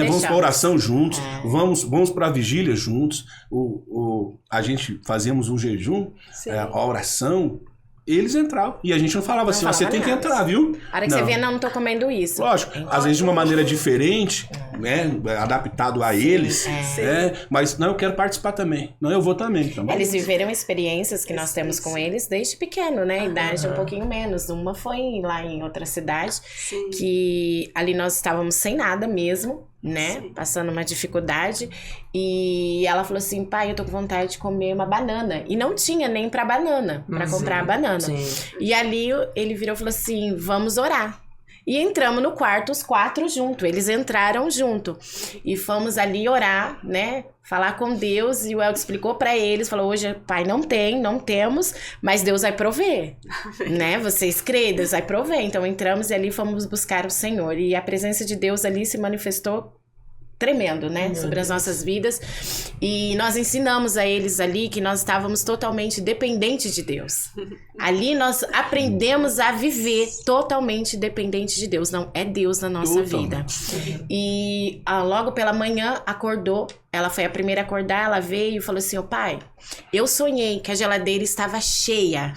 Vamos para oração juntos. Vamos para a vigília juntos. A gente fazíamos um jejum, a oração. Eles entravam. E a gente não falava assim, você tem que entrar, viu? A hora que você via, não tô comendo isso. Lógico, às vezes de uma maneira diferente, né? Adaptado a eles. Mas não, eu quero participar também. Não, eu vou também. Tá bom? Eles viveram experiências que nós temos com eles desde pequeno, né? Idade um pouquinho menos. Uma foi lá em outra cidade, que ali nós estávamos sem nada mesmo, né? Passando uma dificuldade. E ela falou assim, pai, eu tô com vontade de comer uma banana. E não tinha nem pra banana, pra comprar a banana. E ali ele virou e falou assim, vamos orar. E entramos no quarto, os 4 juntos. Eles entraram junto. E fomos ali orar, né? Falar com Deus. E o Elton explicou pra eles. Falou, hoje, pai, não temos. Mas Deus vai prover. Né? Vocês creem, Deus vai prover. Então entramos e ali fomos buscar o Senhor. E a presença de Deus ali se manifestou tremendo, né? Sobre as nossas vidas. E nós ensinamos a eles ali que nós estávamos totalmente dependentes de Deus. Ali nós aprendemos a viver totalmente dependente de Deus. Não, é Deus na nossa vida. E logo pela manhã acordou. Ela foi a primeira a acordar, ela veio e falou assim, pai, eu sonhei que a geladeira estava cheia.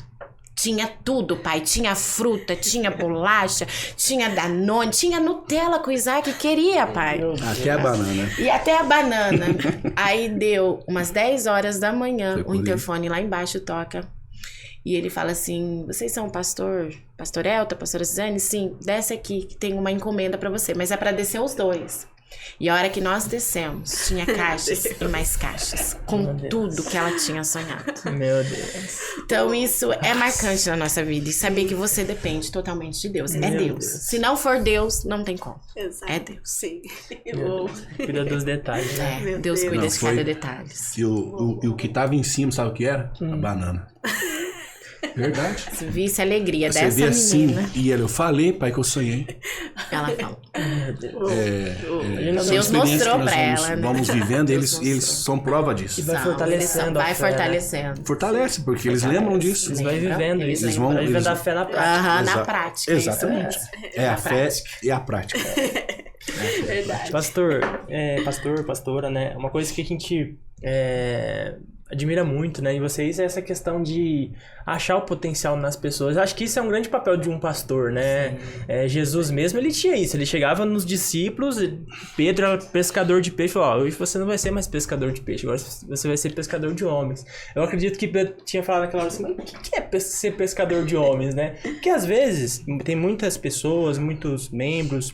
Tinha tudo, pai. Tinha fruta, tinha bolacha, tinha Danone, tinha Nutella que o Isaac queria, pai. Até a banana. E até a banana. Aí deu umas 10 horas da manhã, o interfone lá embaixo toca. E ele fala assim, vocês são pastor Elton, pastora Suzane? Sim, desce aqui que tem uma encomenda pra você. Mas é pra descer os 2. E a hora que nós descemos, tinha caixas e mais caixas, com tudo que ela tinha sonhado. Meu Deus. Então isso é marcante na nossa vida. E saber que você depende totalmente de Deus. É Deus. Se não for Deus, não tem como. Exato. É Deus. Sim. Cuida dos detalhes, né? Deus cuida de Foi. cada detalhe. E o que tava em cima, sabe o que era? A banana. Verdade. Se visse a alegria Você dessa vê assim, menina, e eu falei, pai, que eu sonhei. ela fala. São Deus experiências mostrou que nós pra ela, né? vamos vivendo, Deus eles são prova disso. E vai Eles fortalecendo a vai fé, né? fortalecendo. Fortalece, porque eles lembram disso. Eles vão vivendo isso. Eles vão- Vai vivendo eles- a fé na prática. Aham, na Exa- prática. Exatamente. Isso mesmo. É a Na fé prática. e a prática. Verdade. Pastora, né? Uma coisa que a gente admira muito, né? Em vocês é essa questão de achar o potencial nas pessoas. Acho que isso é um grande papel de um pastor, né? Jesus mesmo, ele tinha isso. Ele chegava nos discípulos, Pedro era pescador de peixe, falou, hoje você não vai ser mais pescador de peixe, agora você vai ser pescador de homens. Eu acredito que Pedro tinha falado naquela hora assim, mas o que é ser pescador de homens, né? Porque às vezes tem muitas pessoas, muitos membros,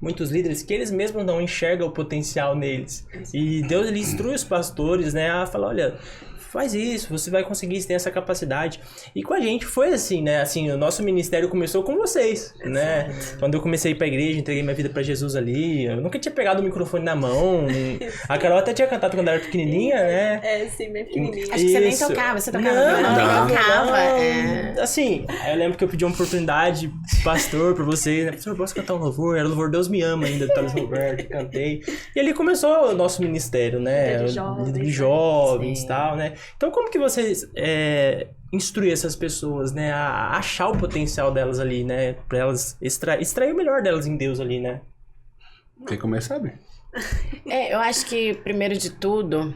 muitos líderes que eles mesmos não enxergam o potencial neles. E Deus, ele instrui os pastores, né, a falar, olha, faz isso, você vai conseguir, você tem essa capacidade. E com a gente foi assim, né, assim, o nosso ministério começou com vocês, né. Quando eu comecei a ir pra igreja, entreguei minha vida pra Jesus ali, eu nunca tinha pegado o microfone na mão. A Carol até tinha cantado quando era pequenininha, né. Sim, bem pequenininha. Acho que você nem Isso. tocava, você tocava Não, violão, não, tocava. não. Assim, eu lembro que eu pedi uma oportunidade, pastor, pra você, né? Pastor, eu posso cantar um louvor? Era o louvor Deus Me Ama ainda, do Thales Roberto, cantei. E ali começou o nosso ministério, né? Líder de jovens, Líder de jovens sim. e tal, né? Então, como que vocês instruir essas pessoas, né? A achar o potencial delas ali, né? Pra elas extrair o melhor delas em Deus ali, né? Quer começar, Bia? Eu acho que, primeiro de tudo,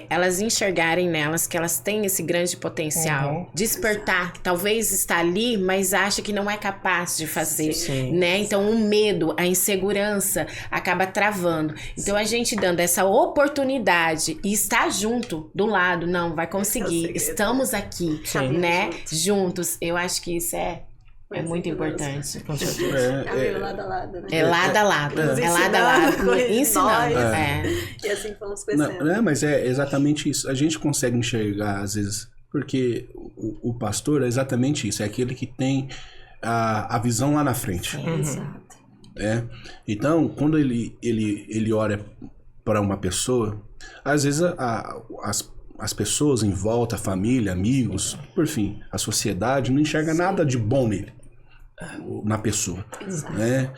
elas enxergarem nelas que elas têm esse grande potencial. Despertar. Talvez está ali, mas acha que não é capaz de fazer, né? Então, o medo, a insegurança acaba travando. Então, a gente dando essa oportunidade e estar junto, do lado, não, vai conseguir. Estamos aqui, né? Juntos. Eu acho que isso é muito importante. Com certeza. Amigo lado a lado, né? É lado a lado. É lado a lado. Ensinando. E assim fomos crescendo. Não, mas é exatamente isso. A gente consegue enxergar, às vezes, porque o pastor é exatamente isso. É aquele que tem a visão lá na frente. Exato. Então, quando ele olha para uma pessoa, às vezes as pessoas em volta, a família, amigos, por fim, a sociedade não enxerga nada de bom nele, na pessoa, né?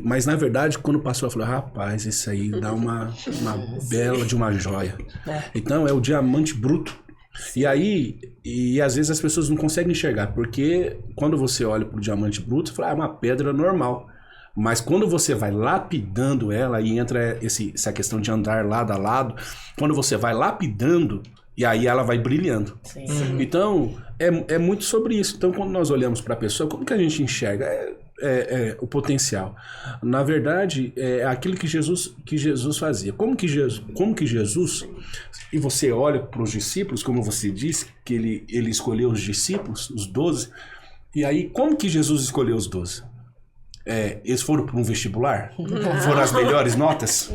Mas na verdade, quando o pastor falou, rapaz, isso aí dá uma bela de uma joia. Então é o diamante bruto. E às vezes as pessoas não conseguem enxergar, porque quando você olha para o diamante bruto, você fala, é uma pedra normal. Mas quando você vai lapidando ela, e entra essa questão de andar lado a lado, quando você vai lapidando, e aí ela vai brilhando. Então, é muito sobre isso. Então, quando nós olhamos para a pessoa, como que a gente enxerga? O potencial. Na verdade, é aquilo que Jesus fazia. Como que Jesus, e você olha para os discípulos, como você disse, que ele escolheu os discípulos, os 12, e aí como que Jesus escolheu os 12? Eles foram para um vestibular? Foram as melhores notas?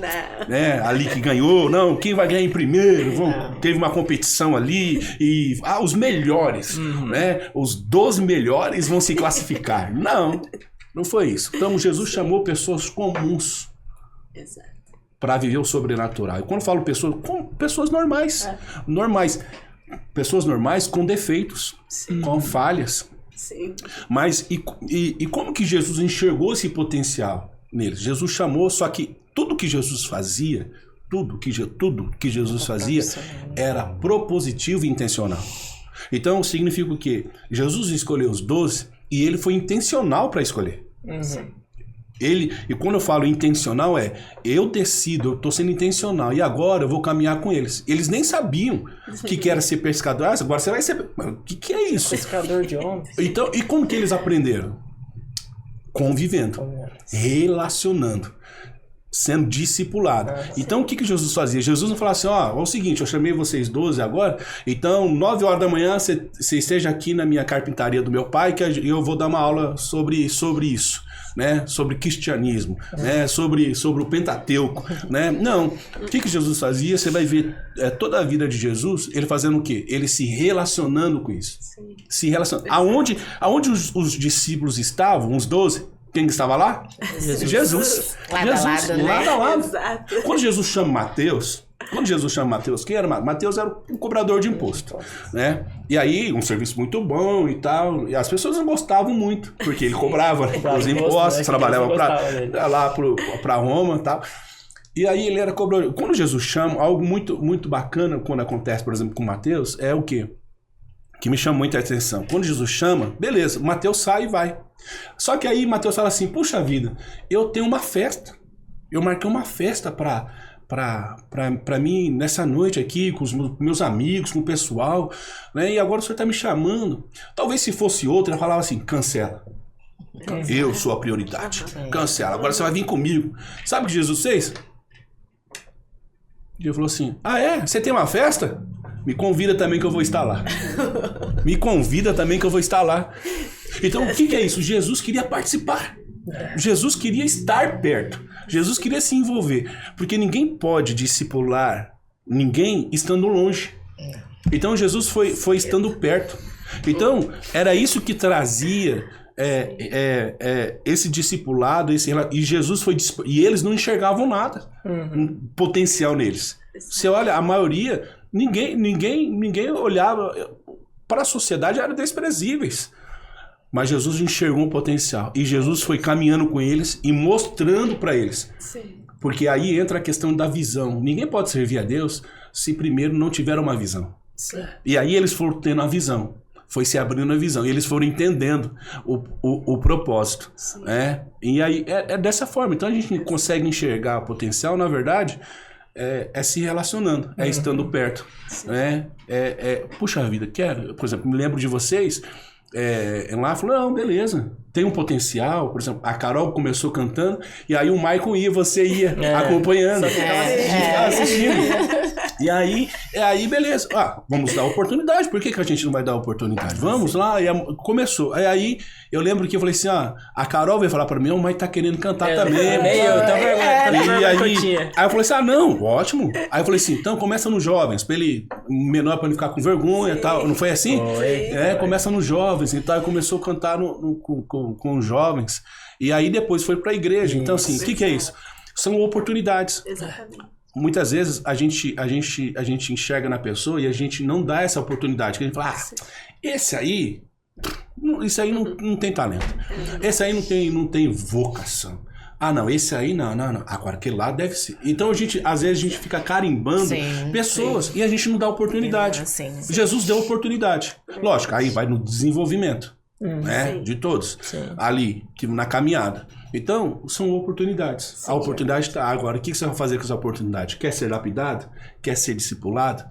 Né? Ali que ganhou, não, quem vai ganhar em primeiro? Teve uma competição ali e os melhores, né? Os 12 melhores vão se classificar. Não foi isso. Então Jesus chamou pessoas comuns para viver o sobrenatural. E quando eu falo pessoas normais, pessoas normais com defeitos, com falhas. Sim. Mas e como que Jesus enxergou esse potencial neles? Jesus chamou, só que tudo que Jesus fazia, tudo que Jesus fazia era propositivo e intencional. Então significa o quê? Jesus escolheu os 12 e ele foi intencional para escolher. E quando eu falo intencional eu decido, eu estou sendo intencional e agora eu vou caminhar com eles. Eles nem sabiam o que era ser pescador. Agora você vai ser... O que é isso? Pescador de homens. Então, e como que eles aprenderam? Convivendo, relacionando, sendo discipulado. Então, o que Jesus fazia? Jesus não falava assim, é o seguinte, eu chamei vocês 12 agora, então 9 horas da manhã você esteja aqui na minha carpintaria do meu pai que eu vou dar uma aula sobre isso. Né, sobre cristianismo, né, sobre o Pentateuco, né? Não. O que Jesus fazia? Você vai ver toda a vida de Jesus, ele fazendo o quê? Ele se relacionando com isso. Se relacionando. Aonde os discípulos estavam, os 12, quem estava lá? Jesus. Lado a lado. Exato. Quando Jesus chama Mateus, quem era Mateus? Mateus era um cobrador de imposto, né? E aí, um serviço muito bom e tal, e as pessoas não gostavam muito, porque ele cobrava os impostos, trabalhava para Roma e tal. E aí ele era cobrador. Quando Jesus chama, algo muito, muito bacana quando acontece, por exemplo, com Mateus, é o quê? Que me chama muita atenção. Quando Jesus chama, beleza, Mateus sai e vai. Só que aí Mateus fala assim, puxa vida, eu tenho uma festa, eu marquei uma festa para mim nessa noite aqui com os meus amigos, com o pessoal, né? E agora o senhor está me chamando. Talvez se fosse outro, ele falava assim, cancela. Eu sou a prioridade. Cancela. Agora você vai vir comigo. Sabe o que Jesus fez? Ele falou assim, você tem uma festa? Me convida também que eu vou estar lá. Me convida também que eu vou estar lá. Então o que é isso? Jesus queria participar. Jesus queria estar perto. Jesus queria se envolver. Porque ninguém pode discipular ninguém estando longe. Então Jesus foi estando perto. Então era isso que trazia esse discipulado, e Jesus foi, e eles não enxergavam nada, potencial neles. Você olha, a maioria, ninguém olhava para a sociedade, eram desprezíveis. Mas Jesus enxergou um potencial. E Jesus foi caminhando com eles e mostrando para eles. Sim. Porque aí entra a questão da visão. Ninguém pode servir a Deus se primeiro não tiver uma visão. Sim. E aí eles foram tendo a visão. Foi se abrindo a visão. E eles foram entendendo o propósito. Né? E aí é dessa forma. Então a gente consegue enxergar o potencial, na verdade, é se relacionando, é estando perto. Né? Puxa vida, quero. Por exemplo, me lembro de vocês. Lá falou, não, beleza, tem um potencial. Por exemplo, a Carol começou cantando e aí o Michael ia, você ia acompanhando, assistindo. E aí beleza, vamos dar oportunidade, por que a gente não vai dar oportunidade? Vamos lá, e começou. Aí eu lembro que eu falei assim, a Carol veio falar pra mim, o Mike tá querendo cantar também. E aí eu falei assim, não, ótimo. Aí eu falei assim, então começa nos jovens, pra ele, menor pra ele ficar com vergonha e tal, não foi assim? Começa nos jovens e tal, e começou a cantar com os jovens, e aí depois foi pra igreja. Então assim, o que é isso? São oportunidades. Exatamente. Muitas vezes a gente enxerga na pessoa e a gente não dá essa oportunidade. Que a gente fala, esse aí não tem talento. Esse aí não tem vocação. Não, esse aí não. Agora, aquele lá deve ser. Então, às vezes a gente fica carimbando pessoas e a gente não dá oportunidade. Jesus deu oportunidade. Lógico, aí vai no desenvolvimento. Né, de todos. Ali, na caminhada. Então, são oportunidades. A oportunidade está. Agora, o que você vai fazer com essa oportunidade? Quer ser lapidado? Quer ser discipulado?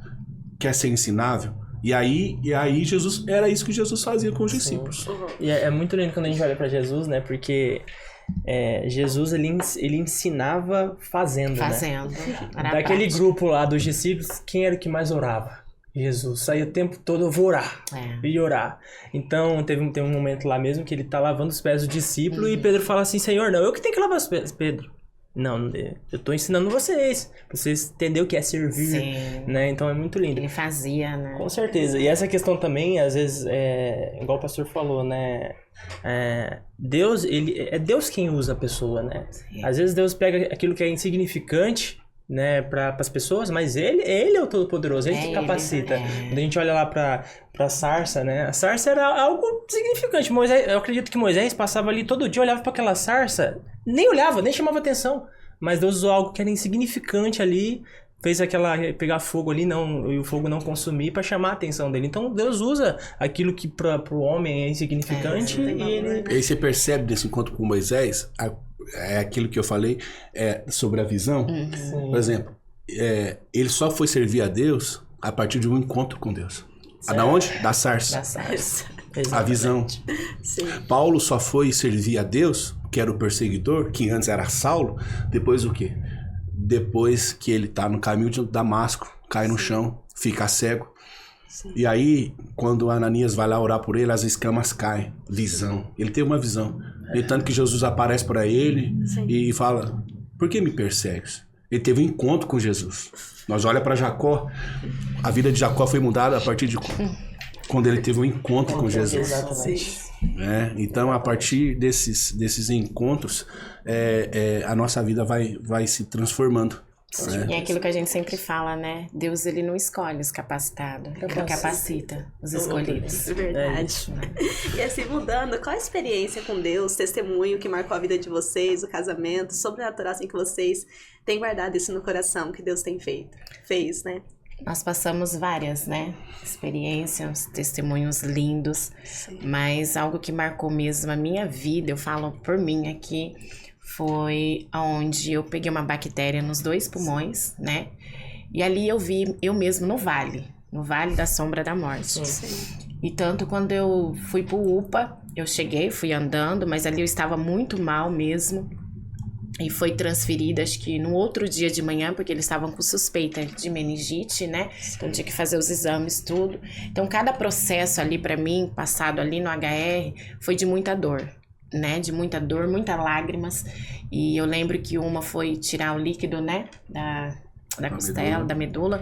Quer ser ensinável? E aí Jesus, era isso que Jesus fazia com os discípulos. E é muito lindo quando a gente olha para Jesus, né? Porque Jesus, ele ensinava fazendo, né? Daquele grupo lá dos discípulos, quem era o que mais orava? Jesus. Saía o tempo todo, eu vou orar. E orar. Então, tem um momento lá mesmo que ele tá lavando os pés do discípulo e Pedro fala assim, Senhor, não, eu que tenho que lavar os pés, Pedro. Não, eu tô ensinando vocês. Pra vocês entenderem o que é servir, né? Então é muito lindo. Ele fazia, né? Com certeza. E essa questão também, às vezes, igual o pastor falou, né? Deus, é Deus quem usa a pessoa, né? Às vezes Deus pega aquilo que é insignificante, né, para as pessoas, mas ele é o Todo-Poderoso, ele que capacita. Quando a gente olha lá pra sarça, né, a sarça era algo significante. Eu acredito que Moisés passava ali todo dia, olhava para aquela sarça, nem olhava, nem chamava atenção, mas Deus usou algo que era insignificante ali, fez pegar fogo ali e o fogo não consumir para chamar a atenção dele. Então Deus usa aquilo que para o homem é insignificante e ele... E aí você percebe desse encontro com Moisés, aquilo que eu falei sobre a visão. Por exemplo, ele só foi servir a Deus a partir de um encontro com Deus. Da onde? Da sarça. A visão. Sim. Paulo só foi servir a Deus, que era o perseguidor, que antes era Saulo, depois o quê? Depois que ele tá no caminho de Damasco, cai no chão, fica cego. E aí, quando Ananias vai lá orar por ele, as escamas caem. Visão. Ele teve uma visão. E tanto que Jesus aparece para ele e fala, por que me persegues? Ele teve um encontro com Jesus. Nós olha para Jacó, a vida de Jacó foi mudada a partir de quando ele teve um encontro com Jesus. Exatamente. Então, a partir desses encontros, a nossa vida vai se transformando. E é aquilo que a gente sempre fala, né? Deus, ele não escolhe os capacitados, ele capacita os escolhidos. Verdade. E assim, mudando, qual a experiência com Deus, testemunho que marcou a vida de vocês, o casamento, sobrenatural assim que vocês têm guardado isso no coração, que Deus tem fez, né? Nós passamos várias, né? Experiências, testemunhos lindos, mas algo que marcou mesmo a minha vida, eu falo por mim aqui, foi onde eu peguei uma bactéria nos 2 pulmões, né? E ali eu vi eu mesmo no vale da sombra da morte. E tanto quando eu fui pro UPA, eu fui andando, mas ali eu estava muito mal mesmo. E foi transferida, acho que no outro dia de manhã, porque eles estavam com suspeita de meningite, né? Então tinha que fazer os exames, tudo. Então cada processo ali pra mim, passado ali no HR, foi de muita dor, né? De muita dor, muitas lágrimas. E eu lembro que uma foi tirar o líquido, né? Da costela, da medula.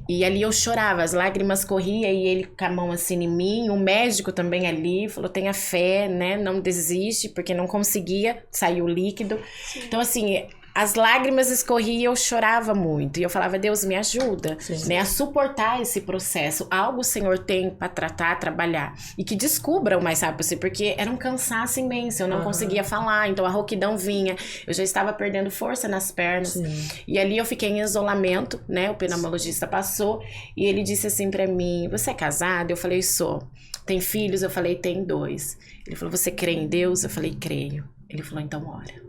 E ali eu chorava, as lágrimas corriam e ele com a mão assim em mim. O médico também ali falou, tenha fé, né? Não desiste, porque não conseguia sair o líquido. Então assim, as lágrimas escorriam e eu chorava muito. E eu falava, Deus, me ajuda, né, a suportar esse processo. Algo o Senhor tem para tratar, trabalhar. E que descubra o mais rápido possível, porque era um cansaço imenso. Eu não conseguia falar, então a rouquidão vinha. Eu já estava perdendo força nas pernas. E ali eu fiquei em isolamento, né? O pneumologista passou e ele disse assim pra mim, você é casada? Eu falei, sou. Tem filhos? Eu falei, tem 2. Ele falou, você crê em Deus? Eu falei, creio. Ele falou, então ora.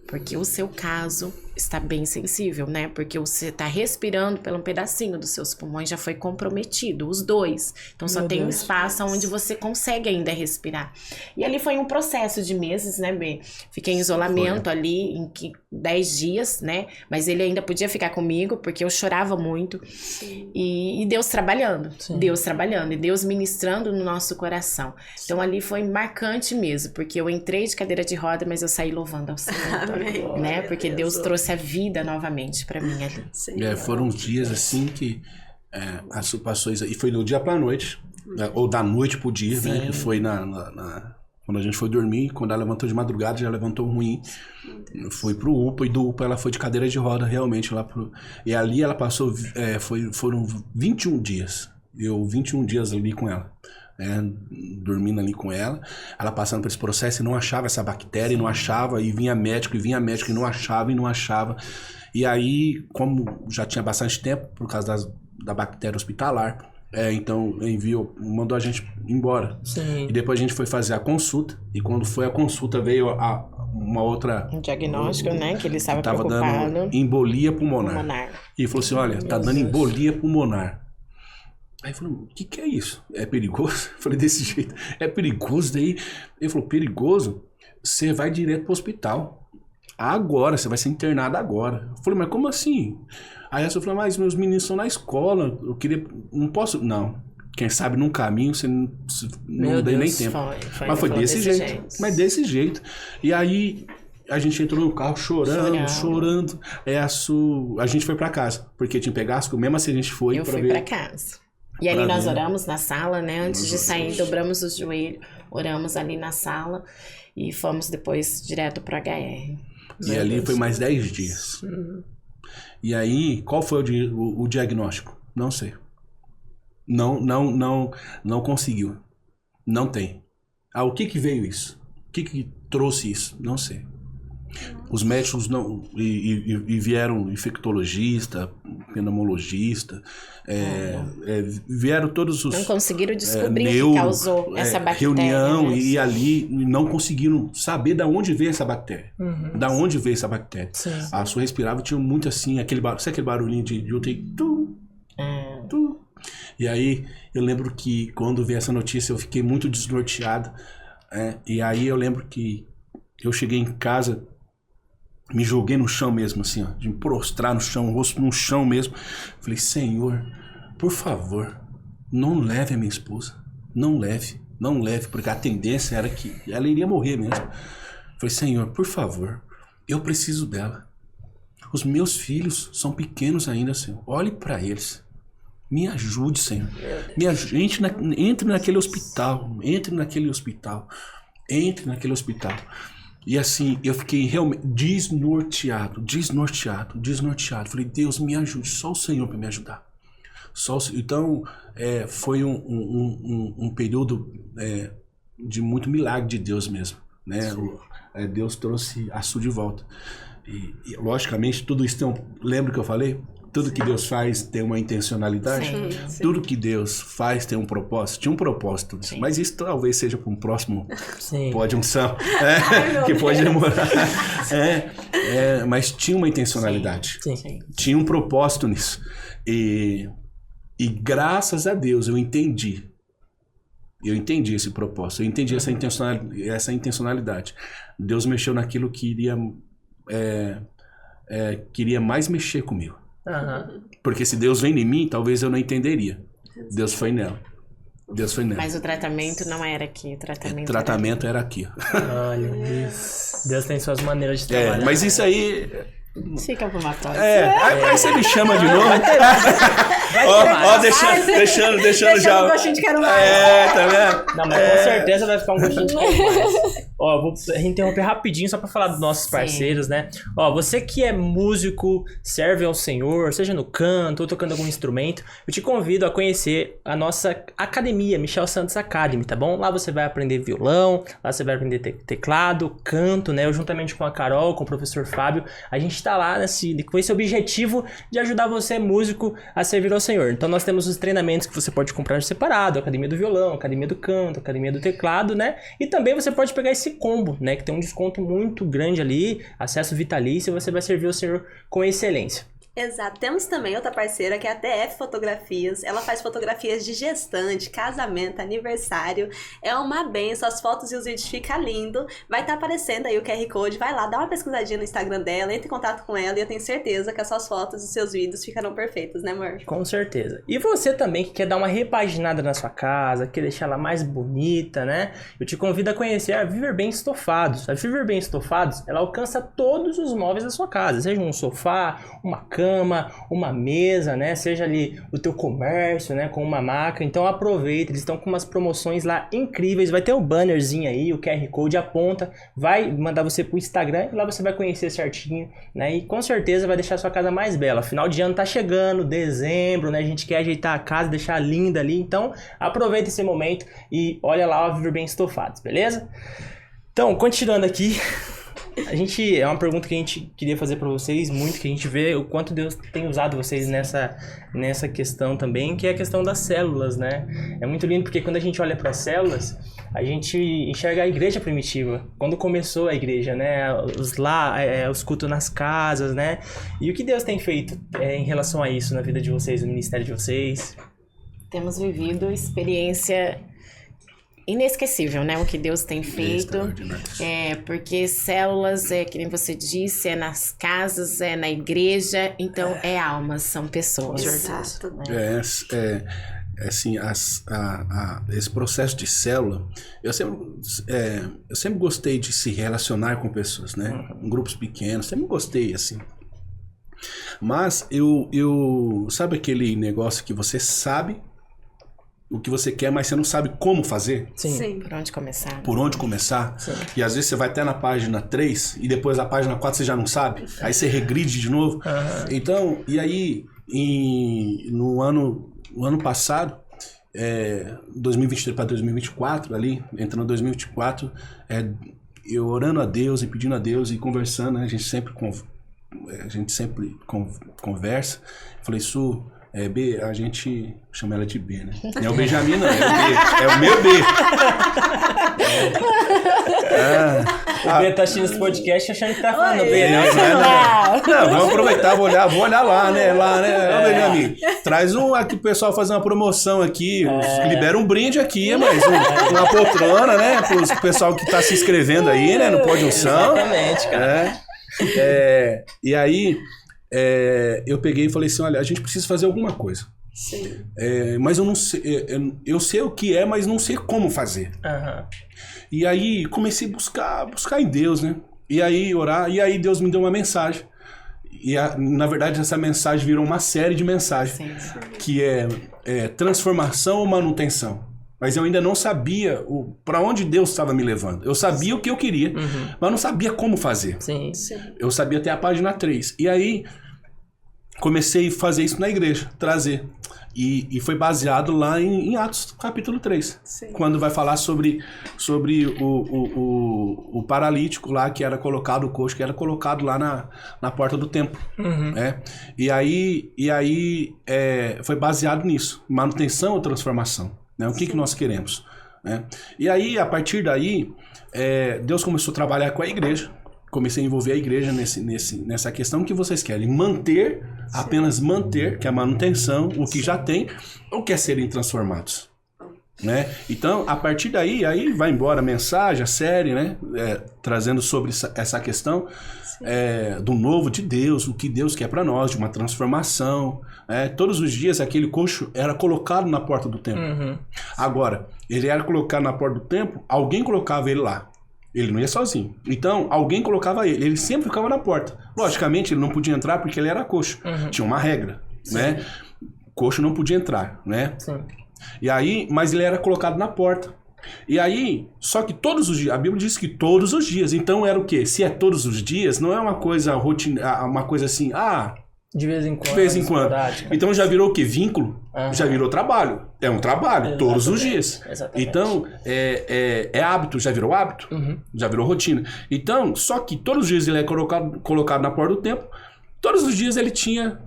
Porque o seu caso está bem sensível, né? Porque você está respirando pelo um pedacinho dos seus pulmões, já foi comprometido, os 2. Então só tem um espaço onde você consegue ainda respirar. E ali foi um processo de meses, né, B? Fiquei em isolamento ali, em 10 dias, né? Mas ele ainda podia ficar comigo, porque eu chorava muito. E Deus trabalhando. Deus trabalhando. E Deus ministrando no nosso coração. Então ali foi marcante mesmo, porque eu entrei de cadeira de roda, mas eu saí louvando ao Senhor, né? Porque Deus trouxe a vida novamente pra mim ali. Foram uns dias assim que as situações... E foi do dia pra noite, ou da noite pro dia, né? Que foi quando a gente foi dormir, quando ela levantou de madrugada, já levantou ruim. Foi pro UPA, e do UPA ela foi de cadeira de roda realmente lá pro... E ali ela passou... foram 21 dias. 21 dias ali com ela. Dormindo ali com ela passando por esse processo e não achava essa bactéria, e não achava, e vinha médico e não achava, e aí, como já tinha bastante tempo por causa da bactéria hospitalar, então mandou a gente embora. E depois a gente foi fazer a consulta, e quando foi a consulta veio uma outra... Um diagnóstico, né, que ele estava preocupado. Dando embolia pulmonar. E falou assim, olha, tá dando embolia pulmonar. Aí falou, o que é isso? É perigoso? Eu falei, desse jeito, é perigoso daí? Ele falou, perigoso? Você vai direto pro hospital. Agora, você vai ser internado agora. Eu falei, mas como assim? Aí ela falou, mas meus meninos estão na escola, eu queria, não posso... Não, quem sabe num caminho você não deu nem tempo. Mas foi desse jeito. Mas desse jeito. E aí... A gente entrou no carro chorando. A gente foi pra casa, porque tinha Pegasco, mesmo assim a gente foi. Eu fui pra casa. E ali nós oramos na sala, né? Antes de sair, dobramos os joelhos, oramos ali na sala e fomos depois direto pro HR. E ali foi mais 10 dias. E aí, qual foi o diagnóstico? Não sei. Não conseguiu. Não tem. O que veio isso? O que trouxe isso? Não sei. Os médicos não... E vieram infectologista, pneumologista, vieram todos os... Não conseguiram descobrir o que causou essa bactéria. Reunião, né? e ali não conseguiram saber de onde veio essa bactéria. Da onde veio essa bactéria. A sua respirava tinha muito assim, sabe aquele barulhinho de UTI? E aí, eu lembro que quando veio essa notícia, eu fiquei muito desnorteado. E aí eu lembro que eu cheguei em casa... Me joguei no chão mesmo, assim, ó, de me prostrar no chão, o rosto no chão mesmo. Falei, Senhor, por favor, não leve a minha esposa. Não leve, porque a tendência era que ela iria morrer mesmo. Falei, Senhor, por favor, eu preciso dela. Os meus filhos são pequenos ainda, Senhor. Olhe para eles. Me ajude, Senhor. Entre naquele hospital. Entre naquele hospital. E assim, eu fiquei realmente desnorteado. Falei, Deus, me ajude. Só o Senhor para me ajudar. Então, foi um período de muito milagre de Deus mesmo. Né? Deus trouxe a Su de volta. E logicamente, tudo isso lembra que eu falei? Tudo que Deus faz tem uma intencionalidade. Sim. Tudo que Deus faz tem um propósito. Tinha um propósito. Sim. Mas isso talvez seja para um próximo Pode Unção. Que pode demorar. Mas tinha uma intencionalidade. Sim. Tinha um propósito nisso. E graças a Deus eu entendi. Esse propósito. Eu entendi essa intencionalidade. Deus mexeu naquilo que queria mais mexer comigo. Porque se Deus vem em mim, talvez eu não entenderia. Deus foi nela. Mas o tratamento não era aqui. O tratamento era aqui. Olha, Deus tem suas maneiras de trabalhar. Mas isso aí... Fica pra uma próxima. Aí você me chama de novo. Deixando já. Um gostinho de quero mais. Tá vendo? Não, mas com certeza vai ficar um gostinho de quero mais. Ó, vou interromper rapidinho só pra falar dos nossos parceiros, né? Ó, você que é músico, serve ao Senhor, seja no canto ou tocando algum instrumento, eu te convido a conhecer a nossa academia, Michel Santos Academy, tá bom? Lá você vai aprender violão, lá você vai aprender teclado, canto, né? Eu juntamente com a Carol, com o professor Fábio, a gente tá lá com esse objetivo de ajudar você, músico, a servir ao Senhor. Então nós temos os treinamentos que você pode comprar separado, academia do violão, academia do canto, academia do teclado, né? E também você pode pegar esse combo, né? Que tem um desconto muito grande ali, acesso vitalício, e você vai servir ao Senhor com excelência. Exato. Temos também outra parceira que é a TF Fotografias. Ela faz fotografias de gestante, casamento, aniversário. É uma benção. As fotos e os vídeos ficam lindos. Vai estar aparecendo aí o QR Code. Vai lá, dá uma pesquisadinha no Instagram dela, entre em contato com ela e eu tenho certeza que as suas fotos e os seus vídeos ficarão perfeitos, né, amor? Com certeza. E você também que quer dar uma repaginada na sua casa, quer deixar ela mais bonita, né? Eu te convido a conhecer a Viver Bem Estofados. A Viver Bem Estofados, ela alcança todos os móveis da sua casa. Seja um sofá, uma cama, uma mesa, né? Seja ali o teu comércio, né? Com uma maca. Então aproveita, eles estão com umas promoções lá incríveis. Vai ter um bannerzinho aí, o QR Code aponta, vai mandar você pro Instagram e lá você vai conhecer certinho, né? E com certeza vai deixar a sua casa mais bela. Final de ano tá chegando, dezembro, né? A gente quer ajeitar a casa, deixar linda ali. Então aproveita esse momento e olha lá o Viver Bem Estofados, beleza? Então, continuando aqui... é uma pergunta que a gente queria fazer para vocês muito, que a gente vê o quanto Deus tem usado vocês nessa questão também, que é a questão das células, né? É muito lindo porque quando a gente olha para as células, a gente enxerga a igreja primitiva, quando começou a igreja, né? Os cultos nas casas, né? E o que Deus tem feito em relação a isso na vida de vocês, no ministério de vocês? Temos vivido experiência inesquecível, né? O que Deus tem feito. Porque células, que nem você disse, é nas casas, é na igreja, então é almas, são pessoas. Exato. Assim, esse processo de célula, eu sempre gostei de se relacionar com pessoas, né? Em grupos pequenos, sempre gostei, assim. Mas sabe aquele negócio que você sabe o que você quer, mas você não sabe como fazer? Sim. Por onde começar? Sim. E às vezes você vai até na página 3 e depois na página 4 você já não sabe. Aí você regride de novo. Uhum. Então, e aí, no ano passado, 2023 para 2024, ali, entrando em 2024, eu orando a Deus e pedindo a Deus e conversando, né? A gente sempre conversa. Falei, Su... B, a gente chama ela de B, né? Não é o Benjamin, não, é o B. É o meu B. O B tá assistindo esse podcast achando que tá falando B, né? Não, vamos aproveitar, vou olhar lá, né? Ô, Benjamin, traz aqui o pessoal fazer uma promoção aqui, libera um brinde aqui, mas uma poltrona, né? Pro pessoal que tá se inscrevendo aí, né? No Pode Unção. Exatamente, cara. E aí... eu peguei e falei assim, olha, a gente precisa fazer alguma coisa. Sim. Mas eu não sei, eu sei o que é, mas não sei como fazer. Uhum. E aí comecei a buscar em Deus, né? E aí orar, e aí Deus me deu uma mensagem. E na verdade essa mensagem virou uma série de mensagens. Sim. Que é transformação ou manutenção. Mas eu ainda não sabia para onde Deus estava me levando. Eu sabia o que eu queria, mas não sabia como fazer. Sim. Eu sabia até a página 3. E aí comecei a fazer isso na igreja, trazer. E foi baseado lá em Atos, capítulo 3. Sim. Quando vai falar sobre o paralítico lá, que era colocado, o coxo, que era colocado lá na porta do templo. Uhum. E aí foi baseado nisso. Manutenção ou transformação. Né? O que nós queremos. Né? E aí, a partir daí, Deus começou a trabalhar com a igreja. Comecei a envolver a igreja nessa questão que vocês querem. Manter, apenas manter, que é a manutenção, o que já tem, ou quer serem transformados. Né? Então, a partir daí, aí vai embora a mensagem, a série, né? Trazendo sobre essa questão do novo de Deus, o que Deus quer para nós, de uma transformação. Todos os dias aquele coxo era colocado na porta do templo. Uhum. Agora, ele era colocado na porta do templo, alguém colocava ele lá. Ele não ia sozinho. Então, alguém colocava ele. Ele sempre ficava na porta. Logicamente, ele não podia entrar porque ele era coxo. Uhum. Tinha uma regra, né? Coxo não podia entrar, né? Sim. E aí, mas ele era colocado na porta. E aí, só que todos os dias, a Bíblia diz que todos os dias. Então era o quê? Se é todos os dias, não é uma coisa rotina, uma coisa assim, De vez em quando. de vez em quando. esporádica. Então já virou o quê? Vínculo? Aham. Já virou trabalho. É um trabalho, todos os dias. Exatamente. Então, é hábito, já virou hábito, já virou rotina. Então, só que todos os dias ele é colocado na porta do templo, todos os dias ele tinha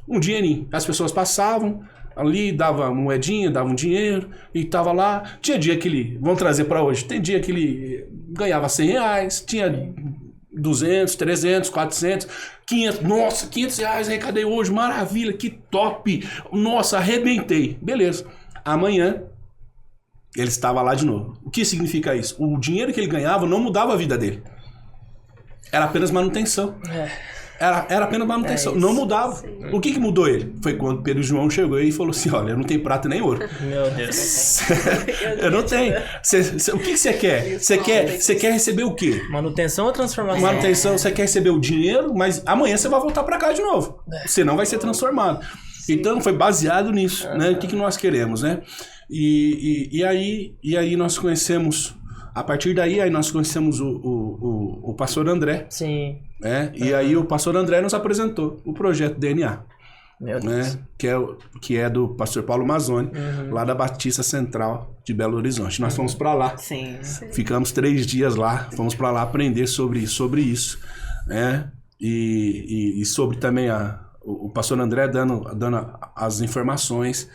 um dinheirinho. As pessoas passavam ali, dava moedinha, dava um dinheiro e tava lá. Tinha dia que ele, vamos trazer para hoje, tem dia que ele ganhava R$100, tinha 200, 300, 400, 500, nossa, R$500 arrecadei hoje, maravilha, que top, nossa, arrebentei, beleza. Amanhã ele estava lá de novo. O que significa isso? O dinheiro que ele ganhava não mudava a vida dele, era apenas manutenção. Era apenas manutenção, não mudava. O que mudou ele? Foi quando Pedro e João chegou e falou assim, olha, eu não tenho prata nem ouro. Meu Deus. Eu não tenho. O que você quer? Você quer receber o quê? Manutenção ou transformação? Manutenção, você quer receber o dinheiro, mas amanhã você vai voltar pra cá de novo. Você não vai ser transformado. Então foi baseado nisso, né? O que nós queremos, né? E aí nós conhecemos, a partir daí aí nós conhecemos o pastor André. Sim. E aí o pastor André nos apresentou o projeto DNA. Meu Deus. Né? Que é do pastor Paulo Mazzoni, lá da Batista Central de Belo Horizonte. Nós fomos para lá. Sim. Ficamos 3 dias lá, fomos para lá aprender sobre isso, né? E sobre também o pastor André dando as informações.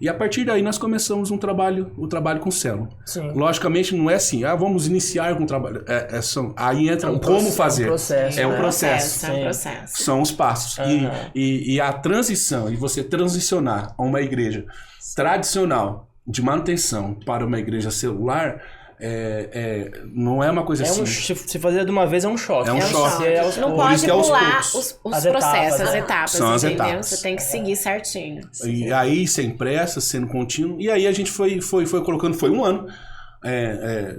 E a partir daí nós começamos o trabalho com célula. Sim. Logicamente não é assim, vamos iniciar com o trabalho. Aí entra como fazer. Processo, É um né? processo. É um processo. São os passos. E a transição, e você transicionar a uma igreja tradicional de manutenção para uma igreja celular, não é uma coisa assim. Se fazer de uma vez é um choque. É um choque. Não Por pode isso que é aos pular poucos. os As processos, etapas, as né? etapas, São as entendeu? etapas. Você tem que seguir certinho. E aí, sem pressa, sendo contínuo. E aí a gente foi colocando, foi um ano.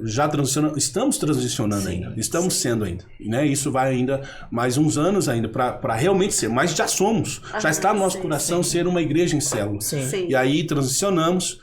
Já transicionando, estamos transicionando ainda, estamos sendo ainda, né? Isso vai ainda mais uns anos ainda para realmente ser, mas já somos, já está no nosso coração ser uma igreja em células. Sim. E aí transicionamos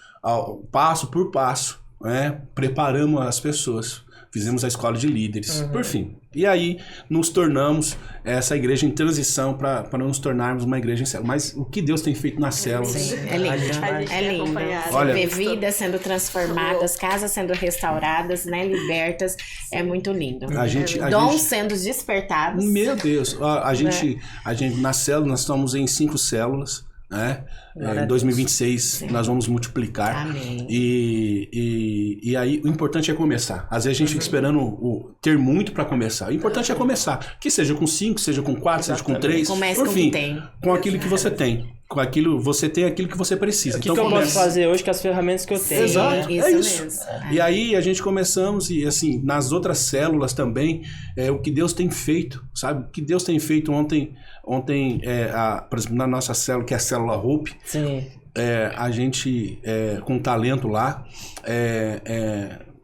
passo por passo, né? Preparamos as pessoas, fizemos a escola de líderes, por fim. E aí nos tornamos essa igreja em transição para nos tornarmos uma igreja em célula. Mas o que Deus tem feito nas células? Sim, é lindo. A gente É tem lindo. acompanhado. Olha- Ver vidas sendo transformadas, casas sendo restauradas, né? Libertas. É muito lindo. A gente, Dons sendo despertados. meu Deus, a gente na célula, nós estamos em 5 células, né? Em 2026 nós vamos multiplicar. Amém. E aí o importante é começar. Às vezes a gente fica esperando ter muito para começar. O importante é começar. Que seja com 5, seja com 4, seja com 3. Comece por com o fim, que tem. com aquilo que você tem. Com aquilo, você tem aquilo que você precisa. O que eu posso fazer hoje com as ferramentas que eu tenho? Exato. Né? Isso É isso. mesmo. E aí a gente começamos e assim, nas outras células também, o que Deus tem feito, sabe? O que Deus tem feito ontem por exemplo, na nossa célula, que é a célula Hope, Sim. a gente, com talento lá,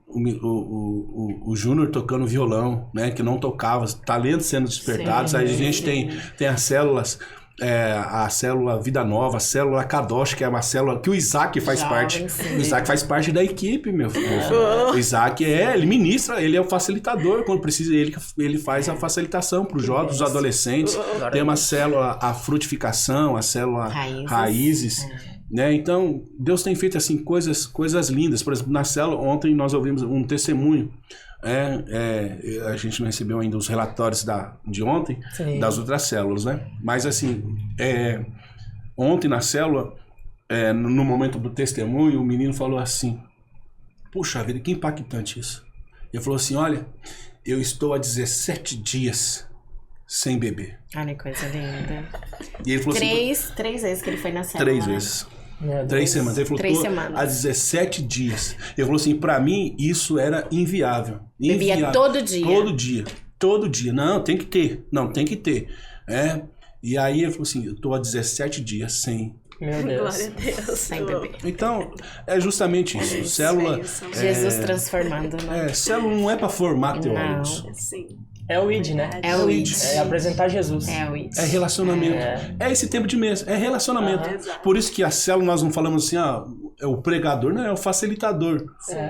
o Júnior tocando violão, né? Que não tocava, talentos sendo despertados. Sim, Aí a gente tem as células, a célula Vida Nova, a célula Kadosh, que é uma célula que o Isaac faz Jovem, parte. sim. O Isaac faz parte da equipe, meu filho. O Isaac ele ministra, ele é o facilitador. Quando precisa, ele faz a facilitação para os jovens, os adolescentes. Tem uma célula, a frutificação, a célula Raízes. Né? Então, Deus tem feito assim coisas lindas. Por exemplo, na célula, ontem nós ouvimos um testemunho. A gente não recebeu ainda os relatórios de ontem, Sim. das outras células, né? Mas assim, ontem na célula, no momento do testemunho, o menino falou assim: puxa vida, que impactante isso. Ele falou assim: olha, eu estou há 17 dias sem beber. Olha que coisa linda. E ele falou assim: Três vezes que ele foi na célula. 3 vezes. Meu Deus. 3 semanas. Ele falou: 3 tô semanas. há 17 dias. Ele falou assim: pra mim isso era inviável. Bebia todo dia. Todo dia. Não, tem que ter. E aí ele falou assim: eu tô há 17 dias sem. Meu Deus. Glória a Deus. Sem beber. Então, é justamente isso. Célula. Jesus transformando, né? Célula não é pra formar teólogos. Sim. É o ID, né? É o ID. É apresentar Jesus. É o ID. É relacionamento. É esse tempo de mesa. É relacionamento. Exato. Por isso que a célula nós não falamos assim, o pregador, não, é o facilitador,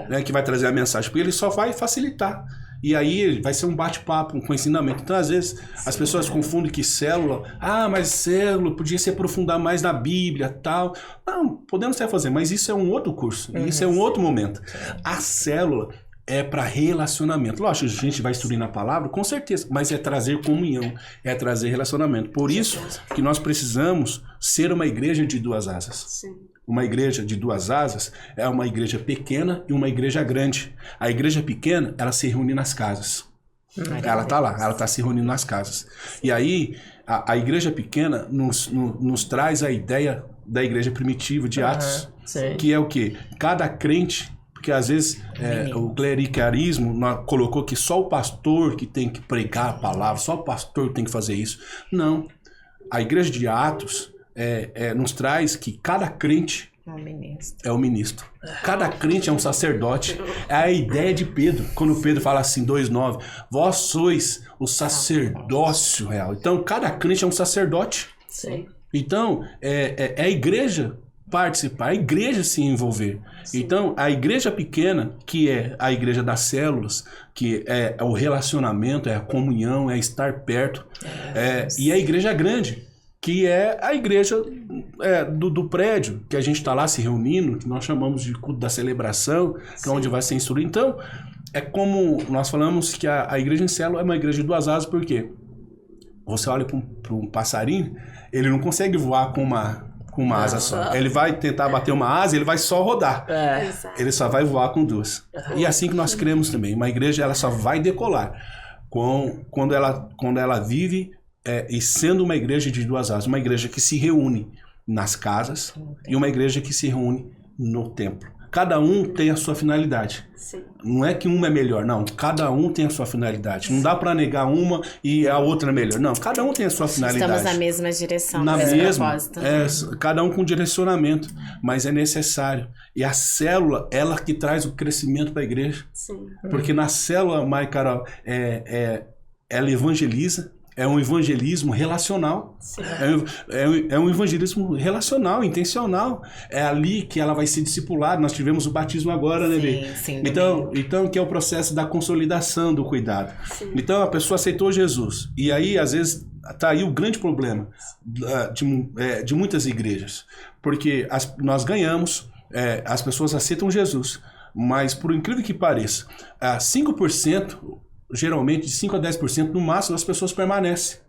né, que vai trazer a mensagem, porque ele só vai facilitar. E aí vai ser um bate-papo com ensinamento. Então, às vezes, as pessoas confundem que célula... mas célula podia se aprofundar mais na Bíblia e tal. Não, podemos até fazer, mas isso é um outro curso. Isso é um outro momento. A célula é para relacionamento. Lógico, a gente vai instruir na palavra, com certeza. Mas é trazer comunhão, é trazer relacionamento. Por isso que nós precisamos ser uma igreja de duas asas. Sim. Uma igreja de duas asas é uma igreja pequena e uma igreja grande. A igreja pequena, ela se reúne nas casas. Ela tá lá, ela tá se reunindo nas casas. E aí, a igreja pequena nos traz a ideia da igreja primitiva de Atos. Que é o quê? Cada crente, porque às vezes o clericarismo colocou que só o pastor que tem que pregar a palavra, só o pastor que tem que fazer isso. Não. A igreja de Atos nos traz que cada crente é um ministro. Cada crente é um sacerdote. É a ideia de Pedro, quando Pedro fala assim, 2:9, vós sois o sacerdócio real. Então, cada crente é um sacerdote. Sim. Então, é a igreja participar, a igreja se envolver. Sim. Então, a igreja pequena, que é a igreja das células, que é o relacionamento, é a comunhão, é estar perto, e a igreja grande, que é a igreja do prédio, que a gente está lá se reunindo, que nós chamamos de culto da celebração, que é onde vai ser instruído. Então, é como nós falamos que a igreja em célula é uma igreja de duas asas, por quê? Você olha para um passarinho, ele não consegue voar com uma asa só. Ele vai tentar bater uma asa, ele vai só rodar. Ele só vai voar com duas. E é assim que nós cremos também. Uma igreja, ela só vai decolar quando ela vive e sendo uma igreja de duas asas. Uma igreja que se reúne nas casas e uma igreja que se reúne no templo. Cada um tem a sua finalidade. Sim. Não é que uma é melhor, não. Cada um tem a sua finalidade. Não dá para negar uma e a outra é melhor. Não, cada um tem a sua finalidade. Estamos na mesma direção. Na mesma. Cada um com direcionamento, mas é necessário. E a célula, ela que traz o crescimento para a igreja. Sim. Porque na célula, Mai Carol, ela evangeliza. É um evangelismo relacional. É um evangelismo relacional, intencional. É ali que ela vai ser discipulada. Nós tivemos o batismo agora, né, Bê? Sim, então, que é o processo da consolidação do cuidado. Sim. Então, a pessoa aceitou Jesus. E aí, às vezes, tá aí o grande problema de muitas igrejas. Porque nós ganhamos, as pessoas aceitam Jesus. Mas, por incrível que pareça, 5%... geralmente de 5 a 10% no máximo as pessoas permanecem.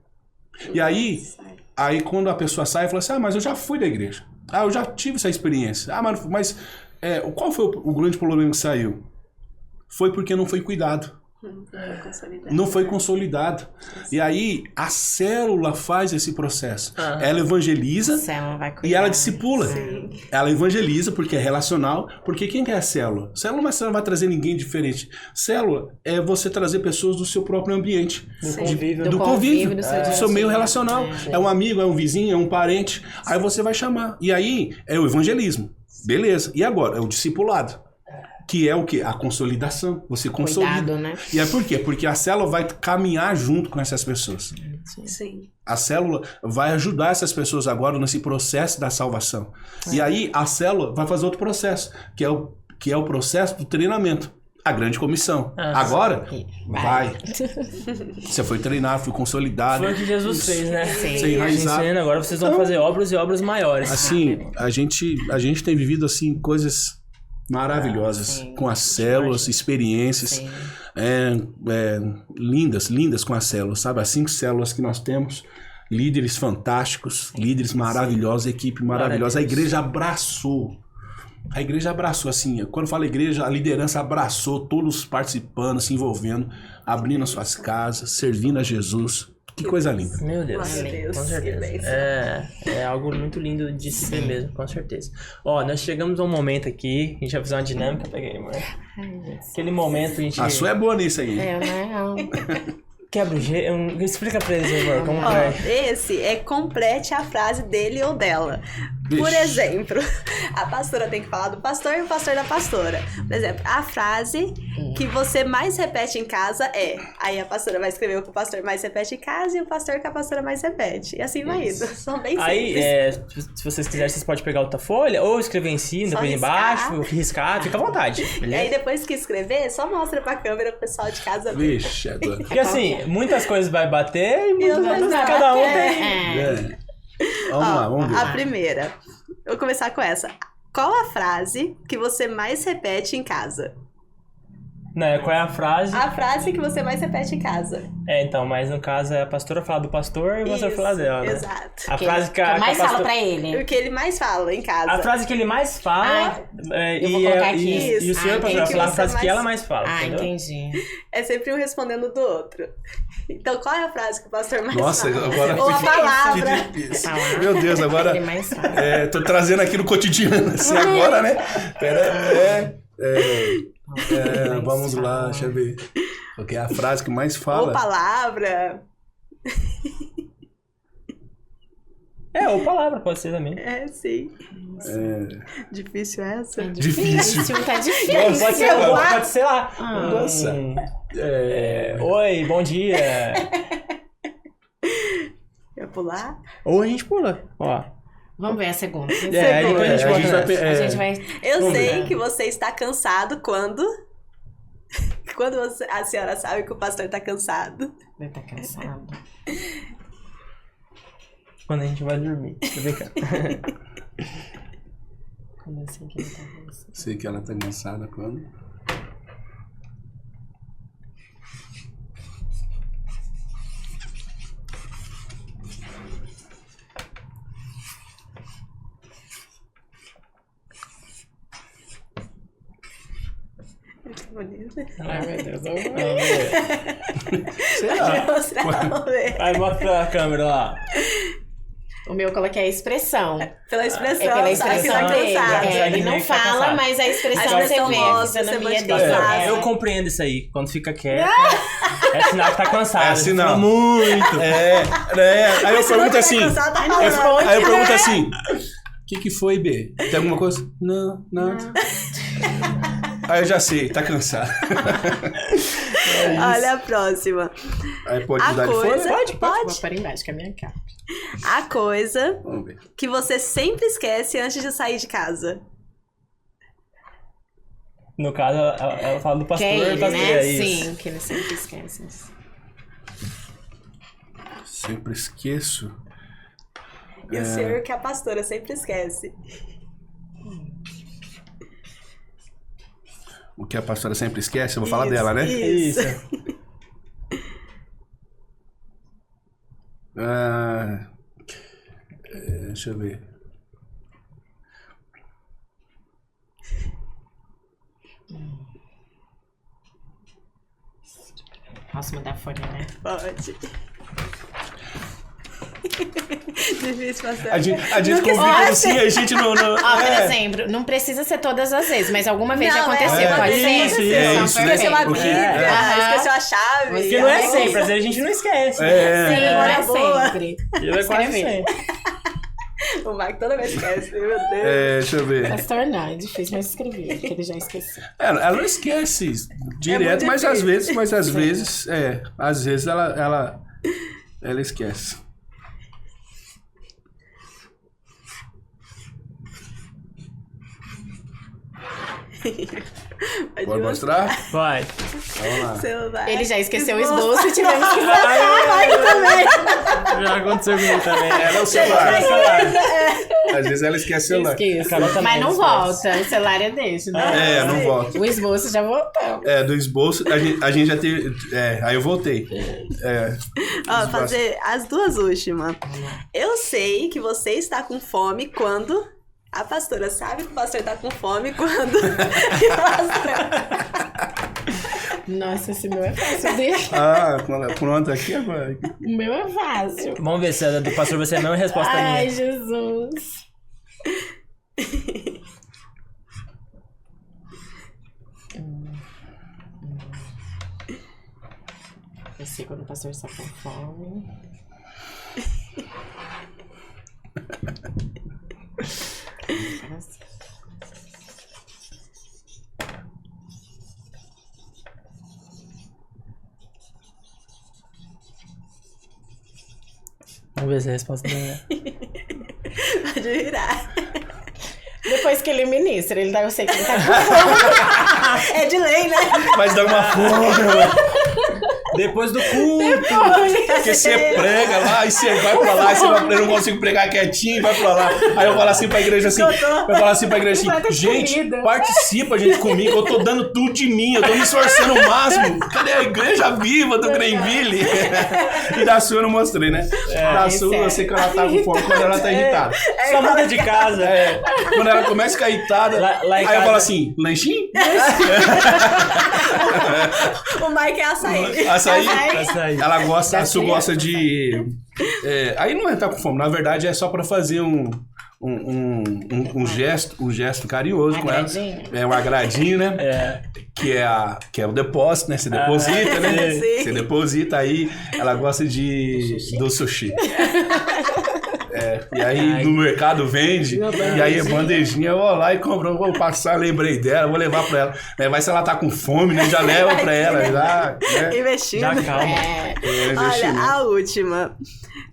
E aí quando a pessoa sai, fala assim, mas eu já fui da igreja. Eu já tive essa experiência. Mas qual foi o grande problema que saiu? Foi porque não foi cuidado. Não foi consolidado. E aí a célula faz esse processo. Ela evangeliza e ela discipula. Sim. Ela evangeliza porque é relacional. Porque quem que é a célula? Célula não vai trazer ninguém diferente. Célula é você trazer pessoas do seu próprio ambiente. Do convívio. Do seu meio relacional. É um amigo, é um vizinho, é um parente. Aí você vai chamar. E aí é o evangelismo. Beleza. E agora? É o discipulado. Que é o quê? A consolidação. Você consolida. Cuidado, né? E é por quê? Porque a célula vai caminhar junto com essas pessoas. Sim. A célula vai ajudar essas pessoas agora nesse processo da salvação. E aí a célula vai fazer outro processo, que é o processo do treinamento. A grande comissão. Agora, vai. Você foi treinado, foi consolidado. Foi o que Jesus fez, né? Você enraizado. Agora vocês vão fazer obras e obras maiores. Assim, a gente tem vivido assim coisas maravilhosas com as células, experiências lindas com as células, sabe? As 5 células que nós temos, líderes fantásticos, líderes maravilhosos, equipe maravilhosa. A igreja abraçou, assim, quando eu falo igreja, a liderança abraçou todos os participando, se envolvendo, abrindo as suas casas, servindo a Jesus. Que coisa linda. Meu Deus, com certeza. É algo muito lindo de se ver mesmo, com certeza. Nós chegamos a um momento aqui, a gente vai fazer uma dinâmica, peguei, mano. Aquele momento a gente... A sua é boa nisso aí. Quebra o gelo. Explica pra eles, amor, como é. Esse complete a frase dele ou dela. Por exemplo, a pastora tem que falar do pastor e o pastor da pastora. Por exemplo, a frase que você mais repete em casa é... Aí a pastora vai escrever o que o pastor mais repete em casa e o pastor que a pastora mais repete. E assim vai indo. São bem Aí, simples. se vocês quiserem, vocês podem pegar outra folha ou escrever em cima, Só depois embaixo, riscar, fica à vontade. E aí Beleza? depois que escrever, só mostra pra câmera o pessoal de casa ver. Vixe, agora. Porque assim, muitas coisas vai bater e outras muitas vai cada um bater. tem. É. Vamos lá, vamos ver. A primeira. Eu vou começar com essa. Qual a frase que você mais repete em casa? Né, qual é a frase? A frase que você mais repete em casa. Então, mas no caso é a pastora falar do pastor e o pastor Isso, falar dela, né? exato. A frase que a mais fala pastora... pra ele. O que ele mais fala em casa. A frase que ele mais fala eu vou colocar aqui. e o senhor Isso. pastor vai Que falar a você frase que mais- ela mais fala, Ah, entendeu? entendi. É sempre um respondendo do outro. Então, qual é a frase que o pastor mais Nossa, fala? agora Ou a que palavra. difícil. Palavra. Meu Deus, agora. Ele mais fala. Tô trazendo aqui no cotidiano, assim, agora, né? Vamos lá, deixa eu ver. Qual que é a frase que mais Ou fala? palavra. Ou palavra, pode ser também. É, sim. Difícil essa? Difícil. Tá difícil. Pode ser, pode ser lá. Nossa. Oi, bom dia. Quer pular? Ou a gente pula, ó. Vamos ver a segunda. Aí depois a gente a gente volta vai nessa. A gente vai... Eu Vamos sei ver. que você está cansado quando... Quando a senhora sabe que o pastor está cansado. Ele tá cansado. Quando a gente vai dormir. Tô brincando. Quando eu sei que ele tá cansado. Sei que ela tá cansada quando. Que bonito. Ai, meu Deus. Vamos ver. Sei Vou lá. mostrar, vamos ver. Vai, mostra pra câmera lá. O meu eu coloquei a expressão. Pela expressão, É pela sabe que expressão tá dele. cansado. Consegue Ele não ver que tá fala, cansado. mas a expressão A você expressão vê, a mostra, fisionomia você dele. pode Eu compreendo isso aí. Quando fica quieto, é sinal que tá cansado. É sinal. Fala muito. Aí eu pergunto assim. Cansado, tá Aí falando. eu pergunto assim. O que foi, B? Tem alguma coisa? Não, nada. Aí eu já sei, tá cansado. Olha a próxima. Aí pode A dar de coisa- fora? Vou Pode. pôr embaixo, que é a minha capa. A coisa Vamos ver. que você sempre esquece antes de sair de casa. No caso, ela fala do Que pastor é e ele, pastor. né? É isso. Sim, que ele sempre esquece. Sempre esqueço. E o senhor que a pastora sempre esquece. O que a pastora sempre esquece, eu vou falar Isso, dela, né? Isso. Deixa eu ver. Posso mudar a folha, né? Pode. Difícil passar. A gente complica Nossa. assim, a gente não. Ó, por exemplo, não precisa ser todas as vezes, mas alguma vez já aconteceu. uma Pode vez ser? aconteceu. isso, né? Esqueceu a Porque- Bíblia, Aham. esqueceu a chave. Porque não é Aí- sempre, às vezes a gente não esquece. Sim, É. não é Boa. sempre. E é quase Escrever. sempre. O Marco toda vez esquece, meu Deus. Deixa eu ver. Pastor não, é difícil, mas escrevi, porque ele já esqueceu. Ela não esquece direto, muito mas difícil. às vezes ela esquece. Pode mostrar? Vai. Vamos lá. Celular. Ele já esqueceu o esboço e tivemos que voltar. Já aconteceu comigo também. Ela é o celular. Às vezes ela esquece o celular. Esqueço. Carol também Mas não esquece. volta, o celular é desse, né? Não volta. O esboço já voltou. Do esboço, a gente já teve. Aí eu voltei. Ó, fazer as duas últimas. Eu sei que você está com fome quando... A pastora sabe que o pastor está com fome quando... Nossa, esse meu é fácil dele. Pronto, aqui agora. O meu é fácil. Vamos ver se a do pastor vai ser a mesma resposta Ai, minha. Jesus. Eu sei quando o pastor está com fome. Vamos ver se a resposta é. Pode virar. Depois que ele ministra, eu sei que ele tá com É de lei, né? Mas dá uma fome. Depois do culto. Porque você prega lá e você vai pra lá, e você vai, eu não consigo pregar quietinho, vai pra lá. Aí eu falo assim pra igreja assim, gente, participa, gente, comigo, eu tô dando tudo de mim, eu tô me esforçando o máximo. Cadê a igreja viva do Greenville? E da sua eu não mostrei, né? Da sua eu sei que ela tá com fome quando ela tá irritada. Só muda de casa. Quando ela começa a ficar irritada, lá em aí eu casa- falo assim, lanchinho? O Mike é açaí. Açaí. Ela gosta, a Su gosta de... aí não é estar com fome, na verdade é só pra fazer um gesto carinhoso com ela. Agradinho. É um agradinho, né? Que é o depósito, né? Você deposita, né? sim. Você deposita, aí ela gosta do sushi. E aí no mercado vende, e aí a bandejinha, eu vou lá e compro, vou passar, lembrei dela, vou levar pra ela. Vai se ela tá com fome, né? Já leva pra ela, já, né? Investindo. Já calma. Olha, a última.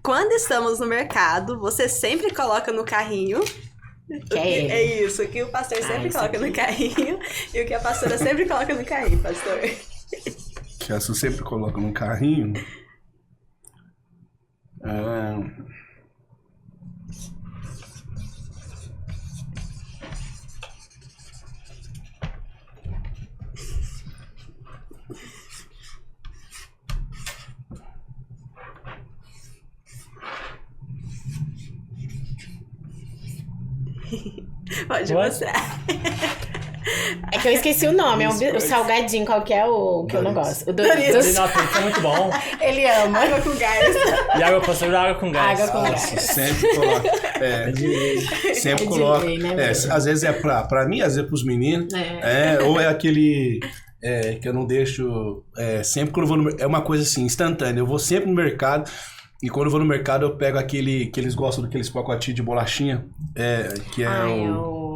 Quando estamos no mercado, você sempre coloca no carrinho. Que é ele. É isso, o que o pastor sempre isso coloca no carrinho e o que a pastora sempre coloca no carrinho, pastor. Que a Su sempre coloca no carrinho. Pode What? mostrar. É que eu esqueci o nome, o salgadinho, qual que é o que eu não gosto? O Doritos. Nossa, isso é muito bom. Ele ama. Água com gás. E água, pastor, água com gás. Água com gás. Sempre coloca. Sempre É de coloca. lei, né, mesmo? Às vezes é pra mim, às vezes pros meninos. Ou é aquele que eu não deixo. Sempre quando eu vou no mercado. É uma coisa assim, instantânea. Eu vou sempre no mercado. E quando eu vou no mercado, eu pego aquele que eles gostam daqueles pacotinhos de bolachinha. Que é o.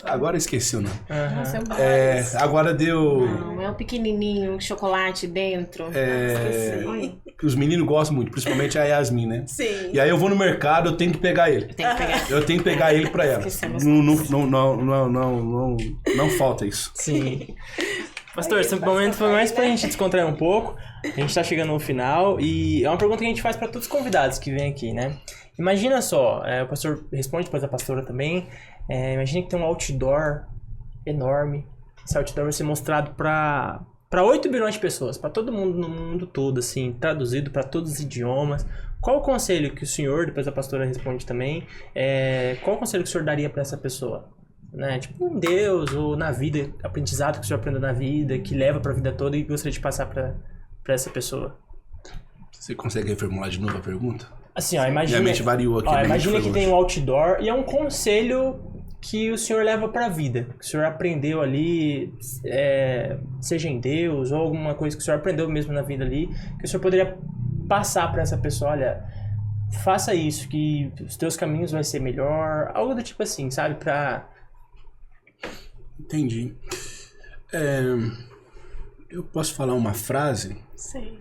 Agora eu esqueci o nome. Nossa, eu gosto. Agora deu. Não, é o pequenininho, chocolate dentro. Que os meninos gostam muito, principalmente a Yasmin, né? Sim. E aí eu vou no mercado, eu tenho que pegar ele. Tem que pegar. Eu tenho que pegar ele pra ela. Esquecemos. Não falta isso. Sim. Pastor, esse momento foi mais pra gente descontrair um pouco. A gente tá chegando no final e é uma pergunta que a gente faz pra todos os convidados que vêm aqui, né? Imagina só, o pastor responde, depois a pastora também. Imagina que tem um outdoor enorme. Esse outdoor vai ser mostrado pra 8 bilhões de pessoas, pra todo mundo no mundo todo, assim, traduzido pra todos os idiomas. Qual o conselho que o senhor, depois a pastora responde também, qual o conselho que o senhor daria pra essa pessoa? Né? Tipo, em Deus ou na vida, aprendizado que o senhor aprendeu na vida, que leva pra vida toda e gostaria de passar pra essa pessoa. Você consegue reformular de novo a pergunta? Assim, ó, imagina... Minha mente variou aqui. Imagina que tem um outdoor e é um conselho que o senhor leva pra vida. Que o senhor aprendeu ali, seja em Deus ou alguma coisa que o senhor aprendeu mesmo na vida ali, que o senhor poderia passar pra essa pessoa, olha, faça isso, que os teus caminhos vai ser melhor, algo do tipo assim, sabe? Entendi. Eu posso falar uma frase? Sim.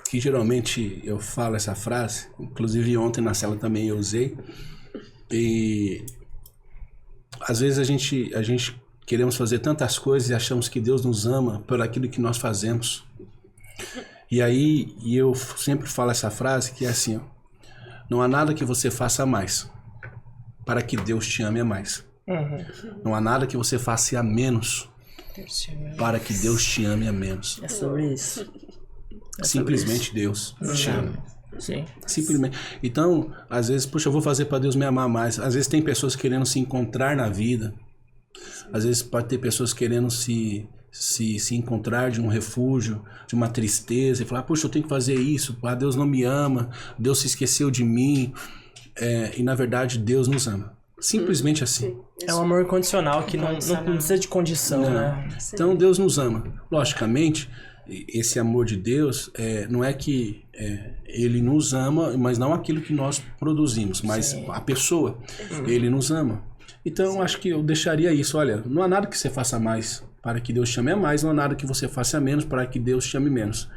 Que geralmente eu falo essa frase, inclusive ontem na cela também eu usei, e às vezes a gente queremos fazer tantas coisas e achamos que Deus nos ama por aquilo que nós fazemos. E aí eu sempre falo essa frase que é assim, ó, não há nada que você faça mais para que Deus te ame a mais. Não há nada que você faça a menos para que Deus te ame a menos. É sobre isso. Simplesmente Deus te ama. Sim. Simplesmente. Então, às vezes, puxa, eu vou fazer para Deus me amar mais. Às vezes tem pessoas querendo se encontrar na vida. Às vezes pode ter pessoas querendo se encontrar de um refúgio, de uma tristeza, e falar, puxa, eu tenho que fazer isso, Deus não me ama, Deus se esqueceu de mim. E na verdade, Deus nos ama. Simplesmente assim. É um amor incondicional que não precisa de condição, né? Então Deus nos ama. Logicamente, esse amor de Deus não é que Ele nos ama, mas não aquilo que nós produzimos, mas a pessoa. Ele nos ama. Então acho que eu deixaria isso. Olha, não há nada que você faça mais para que Deus chame a mais, não há nada que você faça a menos para que Deus chame menos.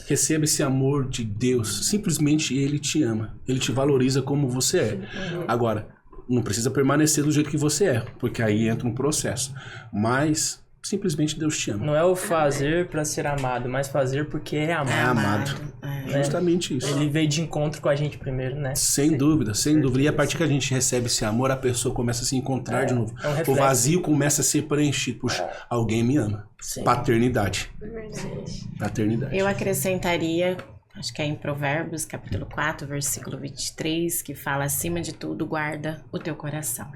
Receba esse amor de Deus, simplesmente Ele te ama, Ele te valoriza como você é. Agora, não precisa permanecer do jeito que você é, porque aí entra um processo, mas simplesmente Deus te ama. Não é o fazer para ser amado, mas fazer porque é amado. É amado. Justamente isso. Ele veio de encontro com a gente primeiro, né? Sem dúvida, sem dúvida. E a partir que a gente recebe esse amor, a pessoa começa a se encontrar de novo. É um reflexo. O vazio começa a ser preenchido. Puxa, alguém me ama. Sim. Paternidade. Verdade. Paternidade. Eu acrescentaria, acho que é em Provérbios, capítulo 4, versículo 23, que fala: acima de tudo, guarda o teu coração.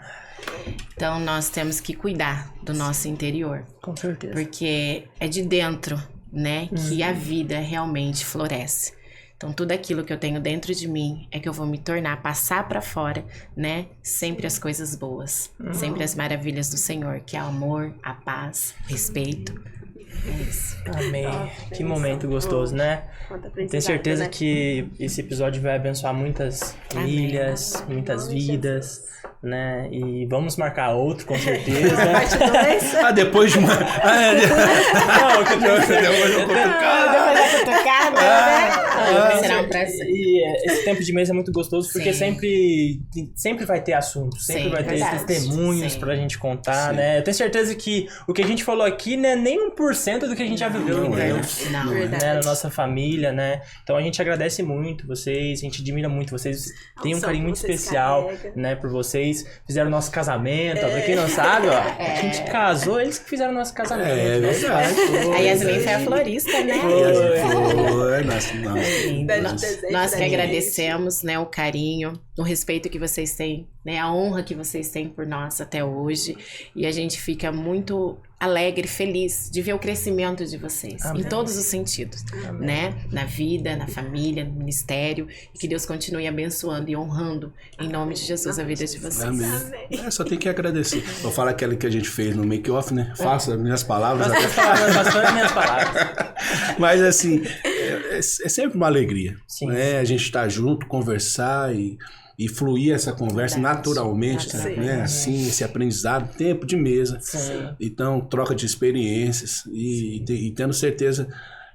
Então, nós temos que cuidar do nosso interior. Com certeza. Porque é de dentro, né, que a vida realmente floresce. Então, tudo aquilo que eu tenho dentro de mim é que eu vou me tornar, passar pra fora, né, sempre as coisas boas. Sempre as maravilhas do Senhor, que é o amor, a paz, respeito. É isso. Amém. Que momento gostoso, né? Tenho certeza que esse episódio vai abençoar muitas famílias, muitas vidas, né? E vamos marcar outro, com certeza. Parte 2. Depois de uma... Não, que Depois de uma cutucada. Será um prazer. E esse tempo de mesa é muito gostoso porque sempre vai ter assunto, sempre Sim, vai ter verdade. testemunhos Sim. pra gente contar, Sim. né? Eu tenho certeza que o que a gente falou aqui não é nem 1% do que a gente já viveu, Não é. entendeu? Não, Verdade. Né, na nossa família, né? Então a gente agradece muito vocês, a gente admira muito vocês, tem um unção carinho que muito vocês especial, carregam. né, por vocês. Fizeram o nosso casamento, ó, pra quem não sabe, ó, a gente casou, eles que fizeram o nosso casamento. É né? verdade. A Yasmin foi a florista, né? Foi. Nossa, Nós que Pra gente. agradecemos, né, o carinho, o respeito que vocês têm, né, a honra que vocês têm por nós até hoje. E a gente fica muito alegre, feliz de ver o crescimento de vocês, Amém. em todos os sentidos, né? Na vida, na família, no ministério. E que Deus continue abençoando e honrando, em nome de Jesus, a vida de vocês. Amém. Só tem que agradecer. Eu falo aquela que a gente fez no make-off, né? Faça as minhas palavras. Nós temos falado bastante minhas palavras. Mas assim, é sempre uma alegria. Sim. Né? A gente estar junto, conversar e fluir essa conversa Verdade. naturalmente, Sim. né? Assim, esse aprendizado, tempo de mesa. Sim. Então, troca de experiências e tendo certeza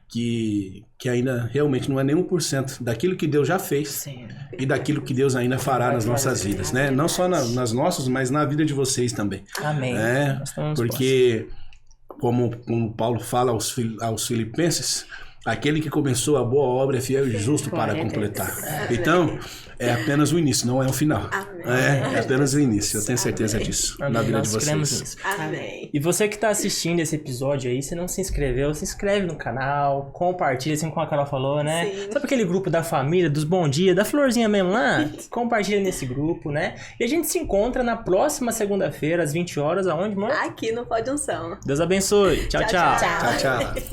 que ainda realmente não é nem 1% daquilo que Deus já fez Sim. e daquilo que Deus ainda fará nas nossas vidas, né? Não só nas nossas, mas na vida de vocês também. Amém. É, Nós estamos porque, como Paulo fala aos filipenses, aquele que começou a boa obra é fiel e justo para Glória a completar. Então, é apenas o início, não é o final. É apenas o início, eu tenho certeza disso, Amém. na vida Nós de cremos vocês. nisso. Amém. E você que tá assistindo esse episódio aí, se não se inscreveu, se inscreve no canal, compartilha, assim como a Carol falou, né? Sim. Sabe aquele grupo da família, dos bom dia, da florzinha mesmo lá? Compartilha nesse grupo, né? E a gente se encontra na próxima segunda-feira, às 20 horas, aonde, amor? Aqui no Pode Unção. Deus abençoe. Tchau, tchau. Tchau, Tchau, tchau.